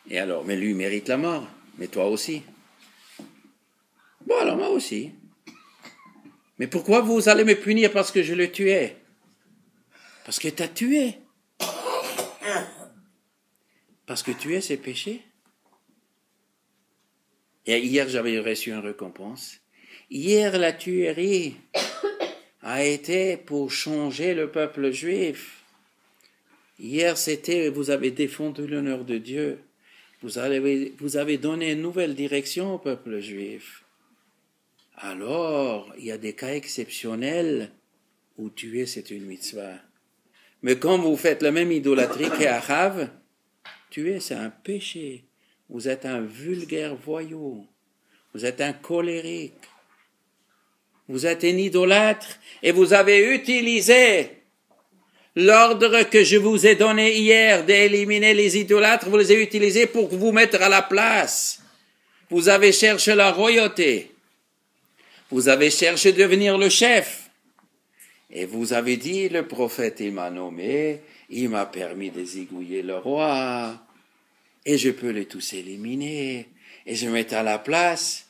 [SPEAKER 3] Mais lui mérite la mort, mais toi aussi. Bon, alors moi aussi. Mais pourquoi vous allez me punir parce que je le tuais? Parce que tu as tué. Parce que tuer, c'est péché. Et hier, j'avais reçu une récompense. Hier, la tuerie a été pour changer le peuple juif. Hier, c'était, vous avez défendu l'honneur de Dieu. Vous avez donné une nouvelle direction au peuple juif. Alors, il y a des cas exceptionnels où tuer, c'est une mitzvah. Mais quand vous faites la même idolâtrie qu'Achav, tuer, c'est un péché. Vous êtes un vulgaire voyou. Vous êtes un colérique. Vous êtes un idolâtre et vous avez utilisé l'ordre que je vous ai donné hier d'éliminer les idolâtres, vous les avez utilisés pour vous mettre à la place. Vous avez cherché la royauté. Vous avez cherché de devenir le chef. Et vous avez dit, le prophète, il m'a nommé, il m'a permis de zigouiller le roi, et je peux les tous éliminer, et je me mets à la place.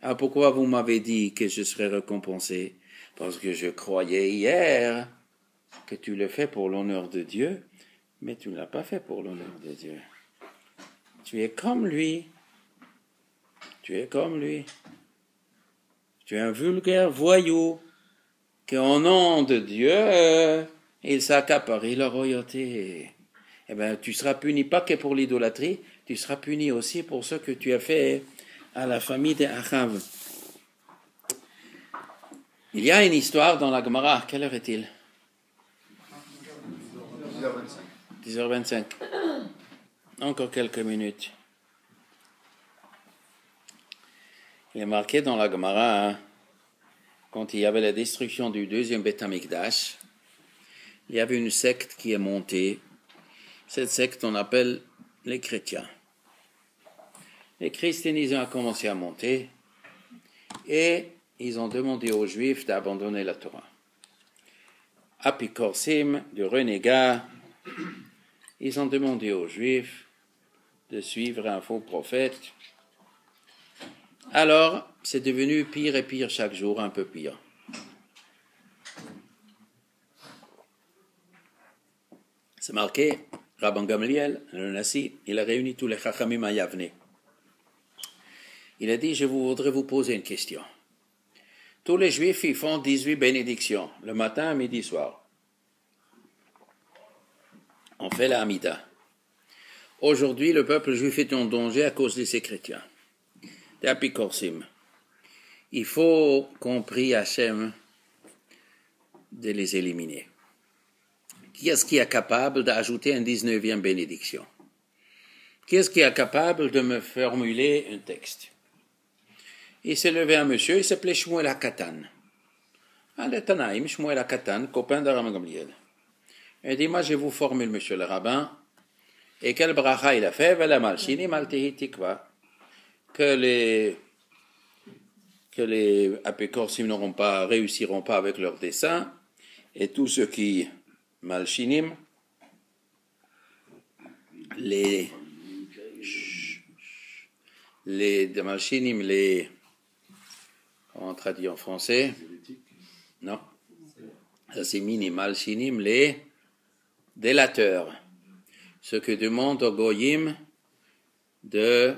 [SPEAKER 3] Ah, pourquoi vous m'avez dit que je serais récompensé? Parce que je croyais hier que tu le fais pour l'honneur de Dieu, mais tu ne l'as pas fait pour l'honneur de Dieu. Tu es comme lui. Tu es comme lui. Tu es un vulgaire voyou, qu'au nom de Dieu, il s'accapare la royauté. Eh bien, tu seras puni pas que pour l'idolâtrie, tu seras puni aussi pour ce que tu as fait à la famille d'Achav. Il y a une histoire dans la Gemara. Quelle heure est-il? 10h25. Encore quelques minutes. Il est marqué dans la Gemara, quand il y avait la destruction du deuxième Beth Amikdash, il y avait une secte qui est montée. Cette secte, on appelle les chrétiens. Les christianismes ont commencé à monter et ils ont demandé aux Juifs d'abandonner la Torah. Apikorsim, de renégats, ils ont demandé aux Juifs de suivre un faux prophète. Alors, c'est devenu pire et pire chaque jour, un peu pire. C'est marqué, Rabban Gamliel, le Nassi, il a réuni tous les Chachamim à Yavne. Il a dit, je voudrais vous poser une question. Tous les Juifs, ils font 18 bénédictions, le matin, midi, soir. On fait la Hamida. Aujourd'hui, le peuple juif est en danger à cause de ces chrétiens. Des apikorsim. Il faut qu'on prie Hachem de les éliminer. Qui est-ce qui est capable d'ajouter une 19e bénédiction? Qui est-ce qui est capable de me formuler un texte? Il s'est levé un monsieur, il s'appelait Shmuel HaKatan. Un des Tanaïm, Shmuel HaKatan, copain de Rabban Gamliel. Il dit, moi je vous formule, monsieur le rabbin, et quel bracha il a fait? Que les apékorsim réussiront pas avec leur dessein, et tous ceux qui malchinim, comment on traduit en français? Non. Ça c'est mini malchinim, les délateurs. Ce que demande aux goyim de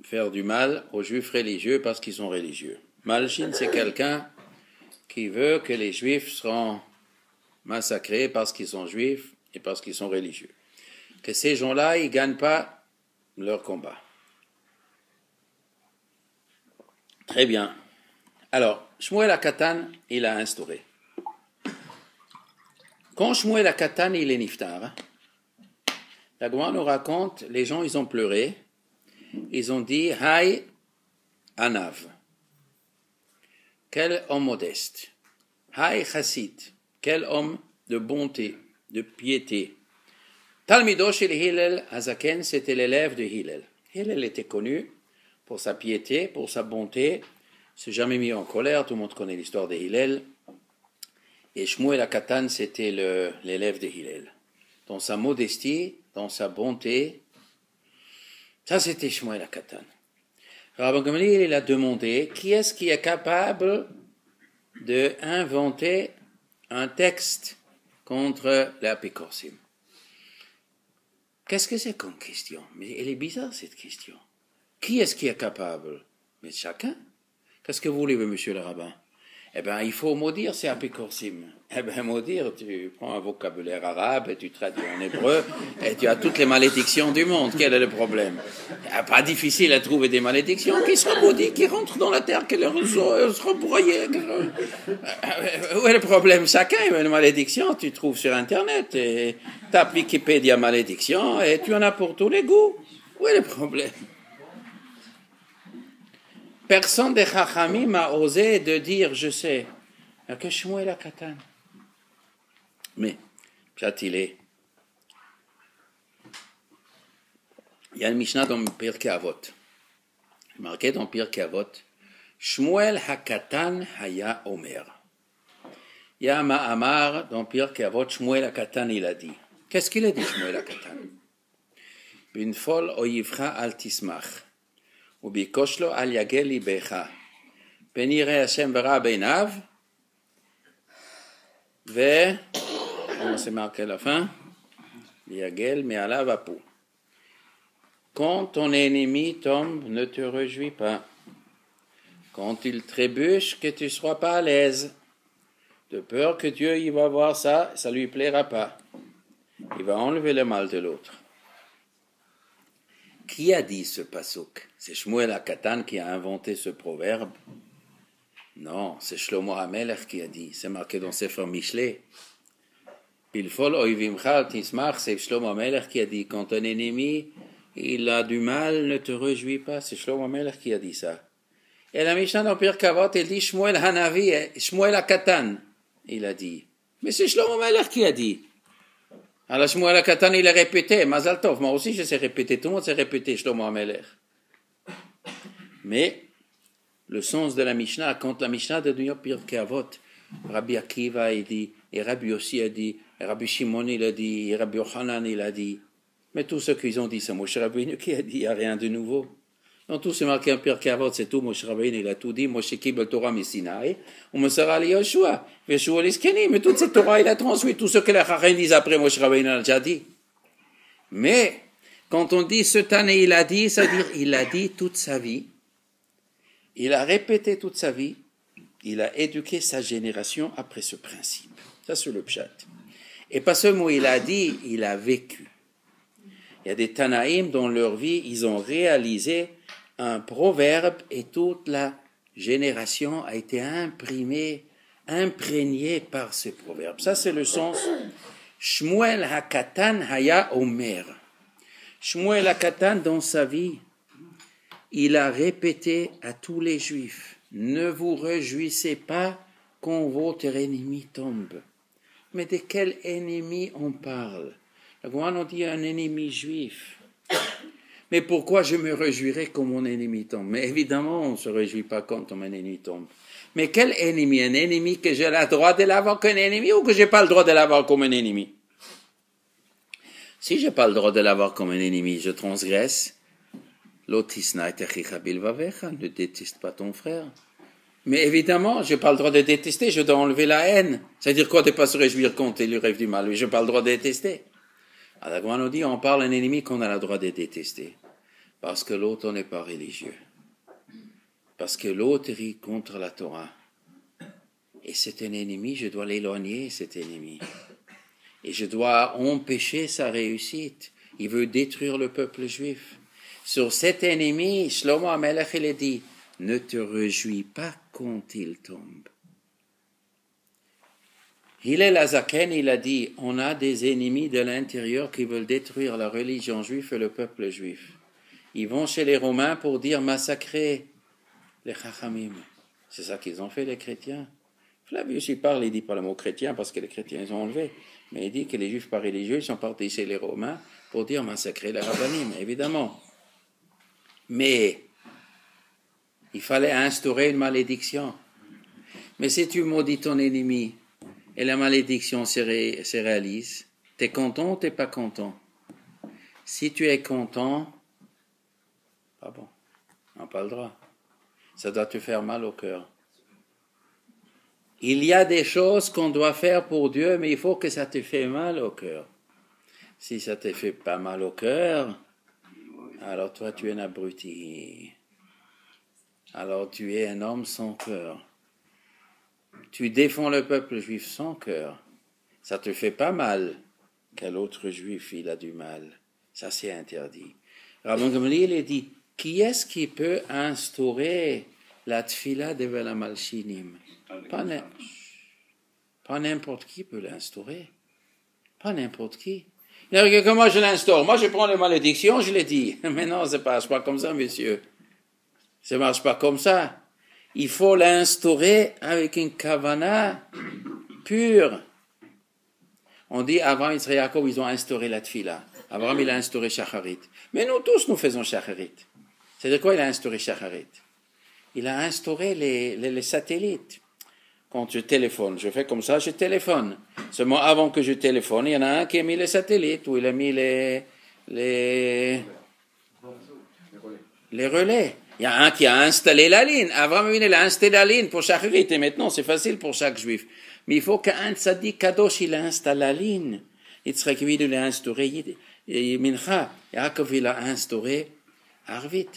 [SPEAKER 3] faire du mal aux juifs religieux parce qu'ils sont religieux. Malchin, c'est quelqu'un qui veut que les juifs seront massacrés parce qu'ils sont juifs et parce qu'ils sont religieux. Que ces gens-là, ils ne gagnent pas leur combat. Très bien. Alors, Shmuel HaKatan, il a instauré. Quand Shmuel HaKatan, il est niftar, la Gemara nous raconte, les gens, ils ont pleuré, ils ont dit, Hay Anav, quel homme modeste, Hay Chassid, quel homme de bonté, de piété. Talmido shel Hillel Hazaken, c'était l'élève de Hillel. Hillel était connu pour sa piété, pour sa bonté, s'est jamais mis en colère, tout le monde connaît l'histoire de Hillel. Et Shmuel HaKatan, c'était l'élève de Hillel. Dans sa modestie, dans sa bonté, ça c'était Shmuel HaKatan. Rabban Gamliel, il a demandé, qui est-ce qui est capable d'inventer un texte contre l'apékorsim? Qu'est-ce que c'est comme question? Mais elle est bizarre cette question. Qui est-ce qui est capable? Mais chacun. Qu'est-ce que vous voulez, monsieur le rabbin? Eh bien, il faut maudire, c'est apékorsim. Eh bien, maudire, tu prends un vocabulaire arabe et tu traduis en hébreu et tu as toutes les malédictions du monde. Quel est le problème? Pas difficile à trouver des malédictions qui seront maudites, qui rentrent dans la terre, qui seront broyées. Où est le problème? Chacun a une malédiction, tu trouves sur Internet et tapes Wikipédia malédiction et tu en as pour tous les goûts. Où est le problème? Personne des Chachamim m'a osé de dire, je sais, que Shmuel HaKatan. Mais, il y a une Mishnah dans Pirkei Avot. Marqué dans Pirkei Avot, Shmuel HaKatan haya omer. Il y a un Ma'amar dans Pirkei Avot, Shmuel HaKatan, il a dit. Qu'est-ce qu'il a dit, Shmuel HaKatan? Binfol oyivcha al tismach. וביקוש al yagel ליבך, פן יראה השם ברע בעיניו, on s'est marqué à la fin, yagel מעליו אפו. Quand ton ennemi tombe, ne te réjouis pas. Quand il trébuche, que tu ne sois pas à l'aise. De peur que Dieu il va voir ça, ça lui plaira pas. Il va enlever le mal de l'autre. Qui a dit ce pasuk? C'est Shmuel HaKatan qui a inventé ce proverbe? Non, c'est Shlomo HaMelech qui a dit. C'est marqué dans Sefer Mishlei. Pilfol oivimcha tismach, c'est Shlomo HaMelech qui a dit. Quand un ennemi, il a du mal, ne te réjouis pas. C'est Shlomo HaMelech qui a dit ça. Et la Mishnah dans Pirkei Avot, elle dit Shmuel Hanavi, Shmuel HaKatan. Il a dit. Mais c'est Shlomo Melech qui a dit. Alors Shmuel HaKatan, il a répété, Mazal Tov, moi aussi je sais répéter, tout le monde sait répéter Shlomo Melech. Mais le sens de la Mishnah, quand la Mishnah de Pirkei Avot, Rabbi Akiva il dit, et Rabbi Yossi a dit, et Rabbi Shimon il a dit, et Rabbi Yochanan il a dit, mais tous ceux qui ont dit, c'est Moshe Rabbeinu qui a dit, il n'y a rien de nouveau. Donc tout c'est marqué en Pirkei Avot, c'est tout, Moshe Rabbeinu il a tout dit, Moshe Kibel Torah Misinaï, ou Mosera li Yoshua, Yoshua l'Iskeni, mais toute cette Torah il a transmis, tout ce que les Chachamim disent après Moshe Rabbeinu a déjà dit. Mais, quand on dit cette année il a dit, c'est-à-dire il a dit toute sa vie, il a répété toute sa vie, il a éduqué sa génération après ce principe. Ça, c'est le pshat. Et pas seulement il a dit, il a vécu. Il y a des Tanaïm dans leur vie, ils ont réalisé un proverbe et toute la génération a été imprégnée par ce proverbe. Ça, c'est le sens. Shmuel HaKatan Haya Omer. Shmuel HaKatan, dans sa vie, il a répété à tous les Juifs, ne vous réjouissez pas quand votre ennemi tombe. Mais de quel ennemi on parle? La Gemara dit un ennemi juif. Mais pourquoi je me réjouirais quand mon ennemi tombe? Mais évidemment, on ne se réjouit pas quand mon ennemi tombe. Mais quel ennemi? Un ennemi que j'ai le droit de l'avoir comme un ennemi ou que je n'ai pas le droit de l'avoir comme un ennemi? Si je n'ai pas le droit de l'avoir comme un ennemi, je transgresse. Ne déteste pas ton frère. Mais évidemment, je n'ai pas le droit de détester, je dois enlever la haine. C'est-à-dire quoi de ne pas se réjouir quand il lui rêve du mal? Mais je n'ai pas le droit de détester. Alors, quand on dit, on parle d'un ennemi qu'on a le droit de détester. Parce que l'autre n'est pas religieux. Parce que l'autre rit contre la Torah. Et c'est un ennemi, je dois l'éloigner, cet ennemi. Et je dois empêcher sa réussite. Il veut détruire le peuple juif. Sur cet ennemi, Shlomo HaMelech, il a dit, ne te réjouis pas quand il tombe. Hillel HaZaken, il a dit, on a des ennemis de l'intérieur qui veulent détruire la religion juive et le peuple juif. Ils vont chez les Romains pour dire massacrer les Chachamim. C'est ça qu'ils ont fait, les chrétiens. Flavius, il parle, il dit pas le mot chrétien parce que les chrétiens ils ont enlevé. Mais il dit que les juifs pas religieux, ils sont partis chez les Romains pour dire massacrer les Rabbanim, évidemment. Mais il fallait instaurer une malédiction. Mais si tu maudis ton ennemi et la malédiction se réalise, t'es content ou t'es pas content? Si tu es content, pas bon, on n'a pas le droit. Ça doit te faire mal au cœur. Il y a des choses qu'on doit faire pour Dieu, mais il faut que ça te fait mal au cœur. Si ça te fait pas mal au cœur, alors toi tu es un abruti. Alors tu es un homme sans cœur. Tu défends le peuple juif sans cœur. Ça te fait pas mal qu'un autre juif il a du mal. Ça c'est interdit. Rabban Gamliel il dit, qui est-ce qui peut instaurer la tfila de la malchinim? Pas n'importe qui peut l'instaurer. Pas n'importe qui. Comment je l'instaure? Moi, je prends les malédictions, je les dis. Mais non, ça ne marche pas comme ça, monsieur. Ça ne marche pas comme ça. Il faut l'instaurer avec une kavana pure. On dit, avant Israël Yaakov, ils ont instauré la tfila. Abraham, il a instauré Shacharit. Mais nous tous, nous faisons Shacharit. C'est-à-dire quoi, il a instauré Shacharit? Il a instauré les satellites. Quand je téléphone, je fais comme ça, je téléphone. Seulement avant que je téléphone, il y en a un qui a mis les satellites, ou il a mis les relais. Il y a un qui a installé la ligne. Abraham il a installé la ligne pour Shacharit, et maintenant c'est facile pour chaque juif. Mais il faut qu'un tzaddik kadosh, il installe la ligne. Yitzhak il a instauré Mincha. Yaakov il a instauré Arvit.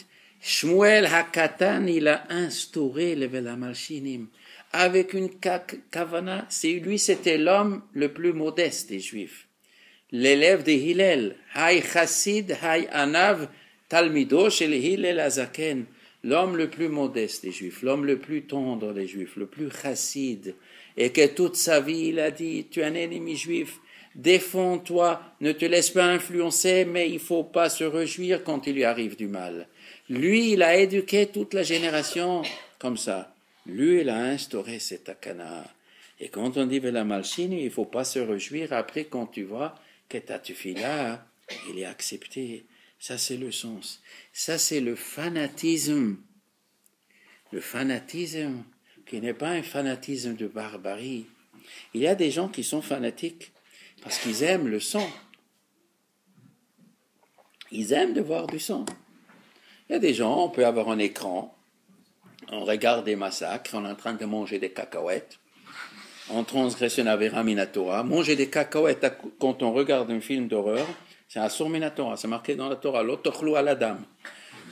[SPEAKER 3] Shmuel HaKatan, il a instauré le Velamalchinim. Avec une kavana, lui c'était l'homme le plus modeste des Juifs. L'élève de Hillel, Hay Chassid, Hay Anav, Talmido, chez les Hillel HaZaken, l'homme le plus modeste des Juifs, l'homme le plus tendre des Juifs, le plus chassid, et que toute sa vie il a dit, tu es un ennemi juif, défends-toi, ne te laisse pas influencer, mais il ne faut pas se réjouir quand il lui arrive du mal. Lui, il a éduqué toute la génération comme ça. Lui, il a instauré cette takana. Et quand on dit Vela Malchinu, il ne faut pas se réjouir après quand tu vois que ta tefila, il est accepté. Ça, c'est le sens. Ça, c'est le fanatisme. Le fanatisme qui n'est pas un fanatisme de barbarie. Il y a des gens qui sont fanatiques parce qu'ils aiment le sang. Ils aiment de voir du sang. Il y a des gens, on peut avoir un écran, on regarde des massacres, on est en train de manger des cacahuètes, on transgresse une avéra minatora. Manger des cacahuètes quand on regarde un film d'horreur, c'est un sourd minatora, c'est marqué dans la Torah, l'otochlou à la dame.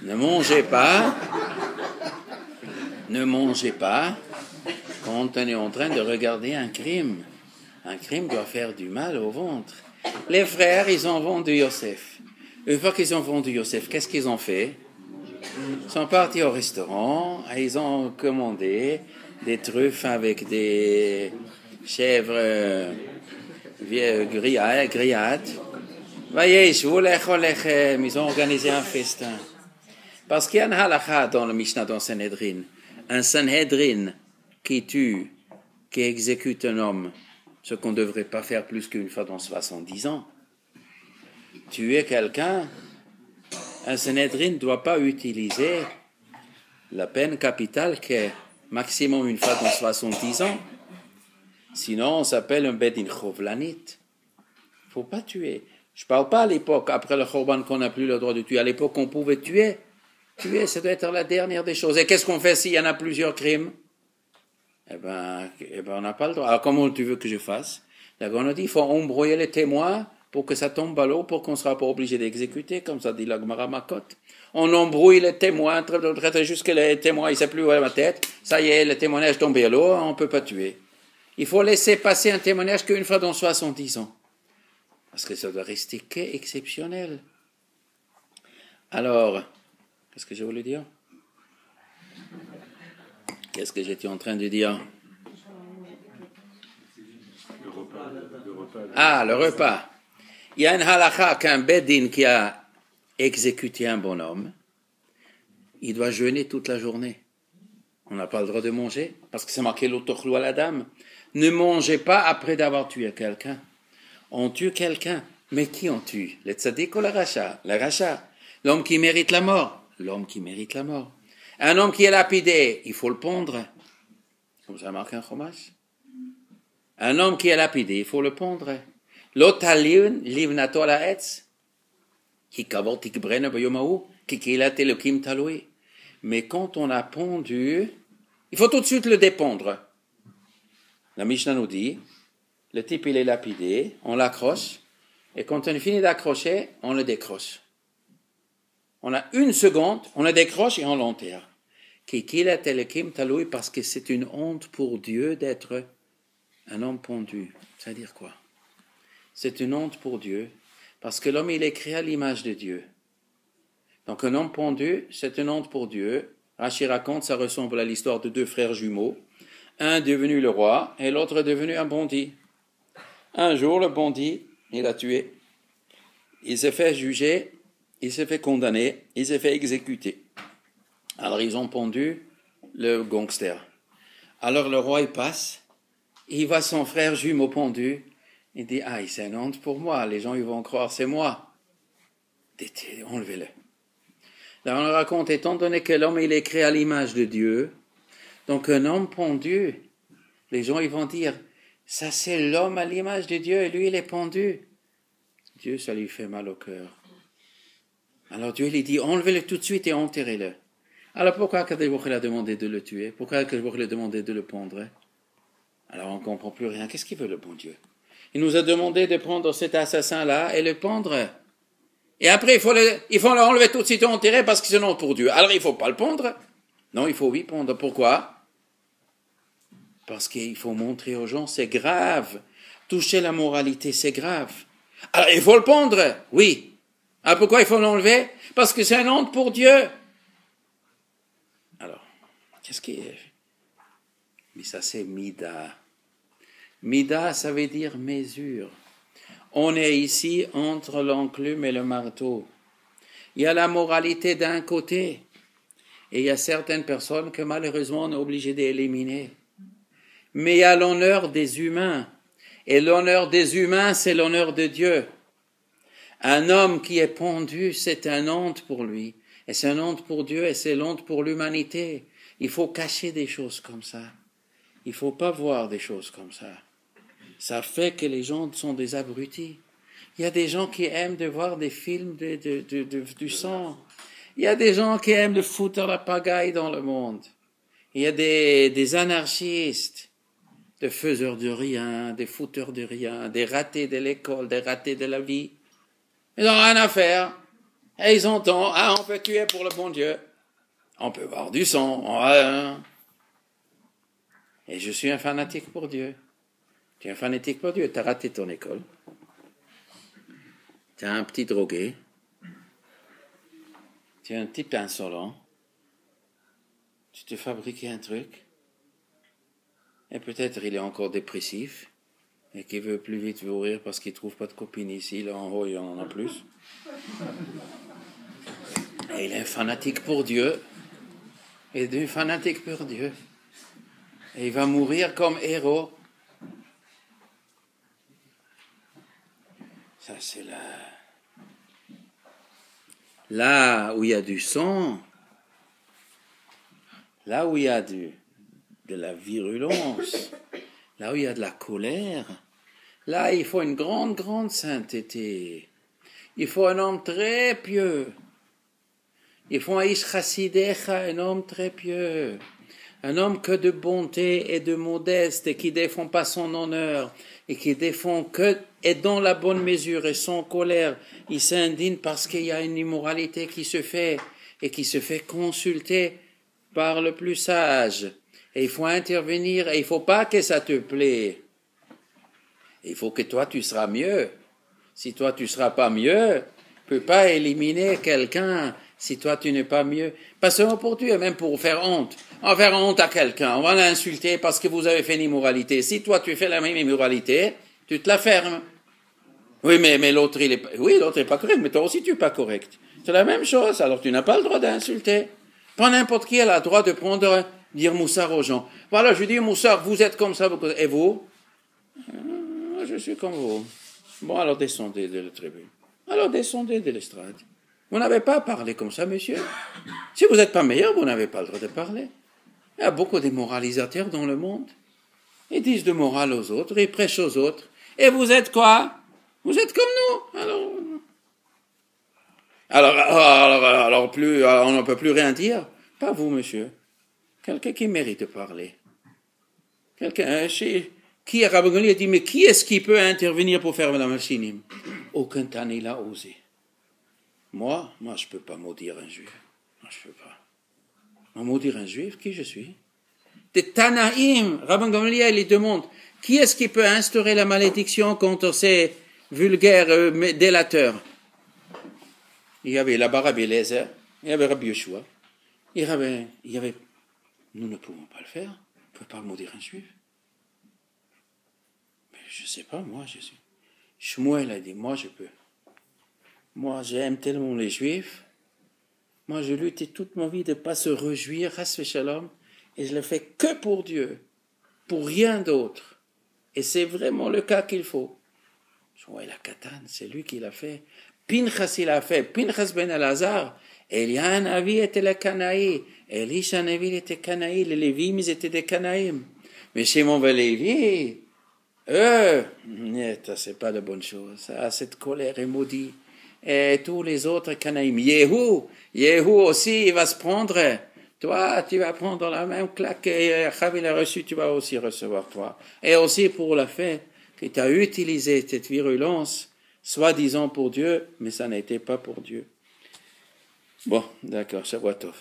[SPEAKER 3] Ne mangez pas quand on est en train de regarder un crime. Un crime doit faire du mal au ventre. Les frères, ils ont vendu Yosef. Une fois qu'ils ont vendu Yosef, qu'est-ce qu'ils ont fait? Ils sont partis au restaurant et ils ont commandé des truffes avec des chèvres grillades. Ils ont organisé un festin. Parce qu'il y a un halakha dans le Mishnah, dans Sanhedrin. Un Sanhedrin qui tue, qui exécute un homme, ce qu'on ne devrait pas faire plus qu'une fois dans 70 ans. Tuer quelqu'un, un Sanhedrin ne doit pas utiliser la peine capitale qui est maximum une fois dans 70 ans. Sinon, on s'appelle un Bedin Chovlanit. Il ne faut pas tuer. Je ne parle pas à l'époque, après le Chorban, qu'on n'a plus le droit de tuer. À l'époque, on pouvait tuer. Tuer, ça doit être la dernière des choses. Et qu'est-ce qu'on fait s'il y en a plusieurs crimes? Eh ben, on n'a pas le droit. Alors, comment tu veux que je fasse? D'accord, on a dit, il faut embrouiller les témoins pour que ça tombe à l'eau, pour qu'on ne sera pas obligé d'exécuter, comme ça dit la Gemara Makot. On embrouille les témoins, jusqu'à les témoins, ils ne savent plus où est ma tête. Ça y est, le témoignage est tombé à l'eau, on ne peut pas tuer. Il faut laisser passer un témoignage qu'une fois dans 70 ans. Parce que ça doit rester exceptionnel. Alors, qu'est-ce que je voulais dire? Qu'est-ce que j'étais en train de dire? Le repas. Il y a un halakha qu'un bedin qui a exécuté un bonhomme, il doit jeûner toute la journée. On n'a pas le droit de manger, parce que c'est marqué l'otochlou à la dame. Ne mangez pas après d'avoir tué quelqu'un. On tue quelqu'un, mais qui on tue? Le tzaddik ou le racha? Le racha. L'homme qui mérite la mort. L'homme qui mérite la mort. Un homme qui est lapidé, il faut le pondre. Comme ça marque un chômage. Un homme qui est lapidé, il faut le pondre. L'otalin livnato la etz. Qui kavot tikbrene bayomahu. Qui kilat elokim taloui. Mais quand on a pondu, il faut tout de suite le dépondre. La Mishnah nous dit, le type il est lapidé, on l'accroche, et quand on est fini d'accrocher, on le décroche. On a une seconde, on le décroche et on l'enterre. Parce que c'est une honte pour Dieu d'être un homme pondu. Ça veut dire quoi? C'est une honte pour Dieu, parce que l'homme il est créé à l'image de Dieu. Donc un homme pendu, c'est une honte pour Dieu. Rachi raconte, ça ressemble à l'histoire de deux frères jumeaux. Un devenu le roi et l'autre devenu un bandit. Un jour, le bandit, il a tué. Il s'est fait juger, il s'est fait condamner, il s'est fait exécuter. Alors ils ont pendu le gangster. Alors le roi, il passe, il voit son frère jumeau pendu, il dit, c'est une honte pour moi, les gens ils vont croire c'est moi. Enlevez-le. Là, on raconte, étant donné que l'homme il est créé à l'image de Dieu, donc un homme pendu, les gens ils vont dire, ça c'est l'homme à l'image de Dieu et lui il est pendu. Dieu, ça lui fait mal au cœur. Alors Dieu lui dit, enlevez-le tout de suite et enterrez-le. Alors pourquoi Kadesh a demandé de le tuer? Pourquoi Kadesh a demandé de le pendre? Alors on ne comprend plus rien. Qu'est-ce qu'il veut le bon Dieu? Il nous a demandé de prendre cet assassin-là et le pendre. Et après, il faut l'enlever tout de suite et enterrer parce que c'est non pour Dieu. Alors, il ne faut pas le pondre. Non, il faut oui pondre. Pourquoi? Parce qu'il faut montrer aux gens, c'est grave. Toucher la moralité, c'est grave. Alors, il faut le pondre. Oui. Alors, pourquoi il faut l'enlever? Parce que c'est un honte pour Dieu. Alors, qu'est-ce qui est? Mais ça, c'est Mida. Mida, ça veut dire mesure. On est ici entre l'enclume et le marteau. Il y a la moralité d'un côté et il y a certaines personnes que malheureusement on est obligé d'éliminer. mais il y a l'honneur des humains. Et l'honneur des humains, c'est l'honneur de Dieu. Un homme qui est pendu, c'est une honte pour lui. Et c'est une honte pour Dieu et c'est une honte pour l'humanité. Il faut cacher des choses comme ça. Il ne faut pas voir des choses comme ça. Ça fait que les gens sont des abrutis. Il y a des gens qui aiment de voir des films du sang. Il y a des gens qui aiment de foutre la pagaille dans le monde. Il y a des anarchistes, des faiseurs de rien, des fouteurs de rien, des ratés de l'école, des ratés de la vie. Ils n'ont rien à faire. Et ils entendent, on peut tuer pour le bon Dieu. On peut boire du sang. Et je suis un fanatique pour Dieu. Tu es un fanatique pour Dieu. Tu as raté ton école. Tu es un petit drogué. Tu es un type insolent. Tu te fabriques un truc. Et peut-être il est encore dépressif. Et qu'il veut plus vite mourir parce qu'il ne trouve pas de copine ici. Là en haut, il y en a plus. Et il est un fanatique pour Dieu. Il est devenu fanatique pour Dieu. Et il va mourir comme héros. Ça, c'est là où il y a du sang, là où il y a de la virulence, là où il y a de la colère, là, il faut une grande, grande sainteté. Il faut un homme très pieux. Il faut un ish chassidecha, un homme très pieux. Un homme que de bonté et de modeste et qui défend pas son honneur et qui défend que et dans la bonne mesure et sans colère, il s'indigne parce qu'il y a une immoralité qui se fait et qui se fait consulter par le plus sage. Et il faut intervenir et il faut pas que ça te plaît. Il faut que toi tu seras mieux. Si toi tu seras pas mieux, tu peux pas éliminer quelqu'un si toi tu n'es pas mieux. Pas seulement pour Dieu, même pour faire honte. On va faire honte à quelqu'un, on va l'insulter parce que vous avez fait une immoralité. Si toi tu fais la même immoralité, tu te la fermes. Oui, mais l'autre l'autre est pas correct, mais toi aussi tu es pas correct. C'est la même chose, alors tu n'as pas le droit d'insulter. Pas n'importe qui a le droit de dire moussard aux gens. Voilà, je dis moussard, vous êtes comme ça, et vous? Je suis comme vous. Bon, alors descendez de la tribune. Alors descendez de l'estrade. Vous n'avez pas à parler comme ça, monsieur. Si vous n'êtes pas meilleur, vous n'avez pas le droit de parler. Il y a beaucoup de moralisateurs dans le monde. Ils disent de morale aux autres, ils prêchent aux autres. Et vous êtes quoi? Vous êtes comme nous. Alors, on ne peut plus rien dire. Pas vous, monsieur. Quelqu'un qui mérite de parler. Quelqu'un qui a Rabbi dit, mais qui est-ce qui peut intervenir pour faire la machine? Aucun Tani l'a osé. Moi, je ne peux pas maudire un juif. Moi, je ne peux pas. Maudire un juif, qui je suis? Des Tanaïm, Rabbi Gamliel, il demande, qui est-ce qui peut instaurer la malédiction contre ces vulgaires délateurs? Il y avait là-bas Rabbi Eliezer, il y avait Rabbi Yeshua, il y avait, nous ne pouvons pas le faire, on ne peut pas maudire un juif. Mais je ne sais pas, moi, je suis. Shmuel a dit, moi, je peux. Moi, j'aime tellement les juifs. Moi, je lutte toute ma vie de ne pas se réjouir, Chas v'Shalom, et je le fais que pour Dieu, pour rien d'autre. Et c'est vraiment le cas qu'il faut. Shmuel Katan, c'est lui qui l'a fait. Pinchas, il a fait. Pinchas ben Elazar. Elian Avi était le Canaï. Elisha Navi était Canaï. Les Lévim, ils étaient des Canaïm. Mais Shimon ben Lévi, c'est pas de bonne chose. Ça, cette colère est maudite. Et tous les autres Canaïm. Yehu aussi, il va se prendre. Toi, tu vas prendre la même claque que Chav a reçu, tu vas aussi recevoir toi. Et aussi pour le fait que tu as utilisé cette virulence, soi-disant pour Dieu, mais ça n'était pas pour Dieu. Bon, d'accord, Shabbat Tov.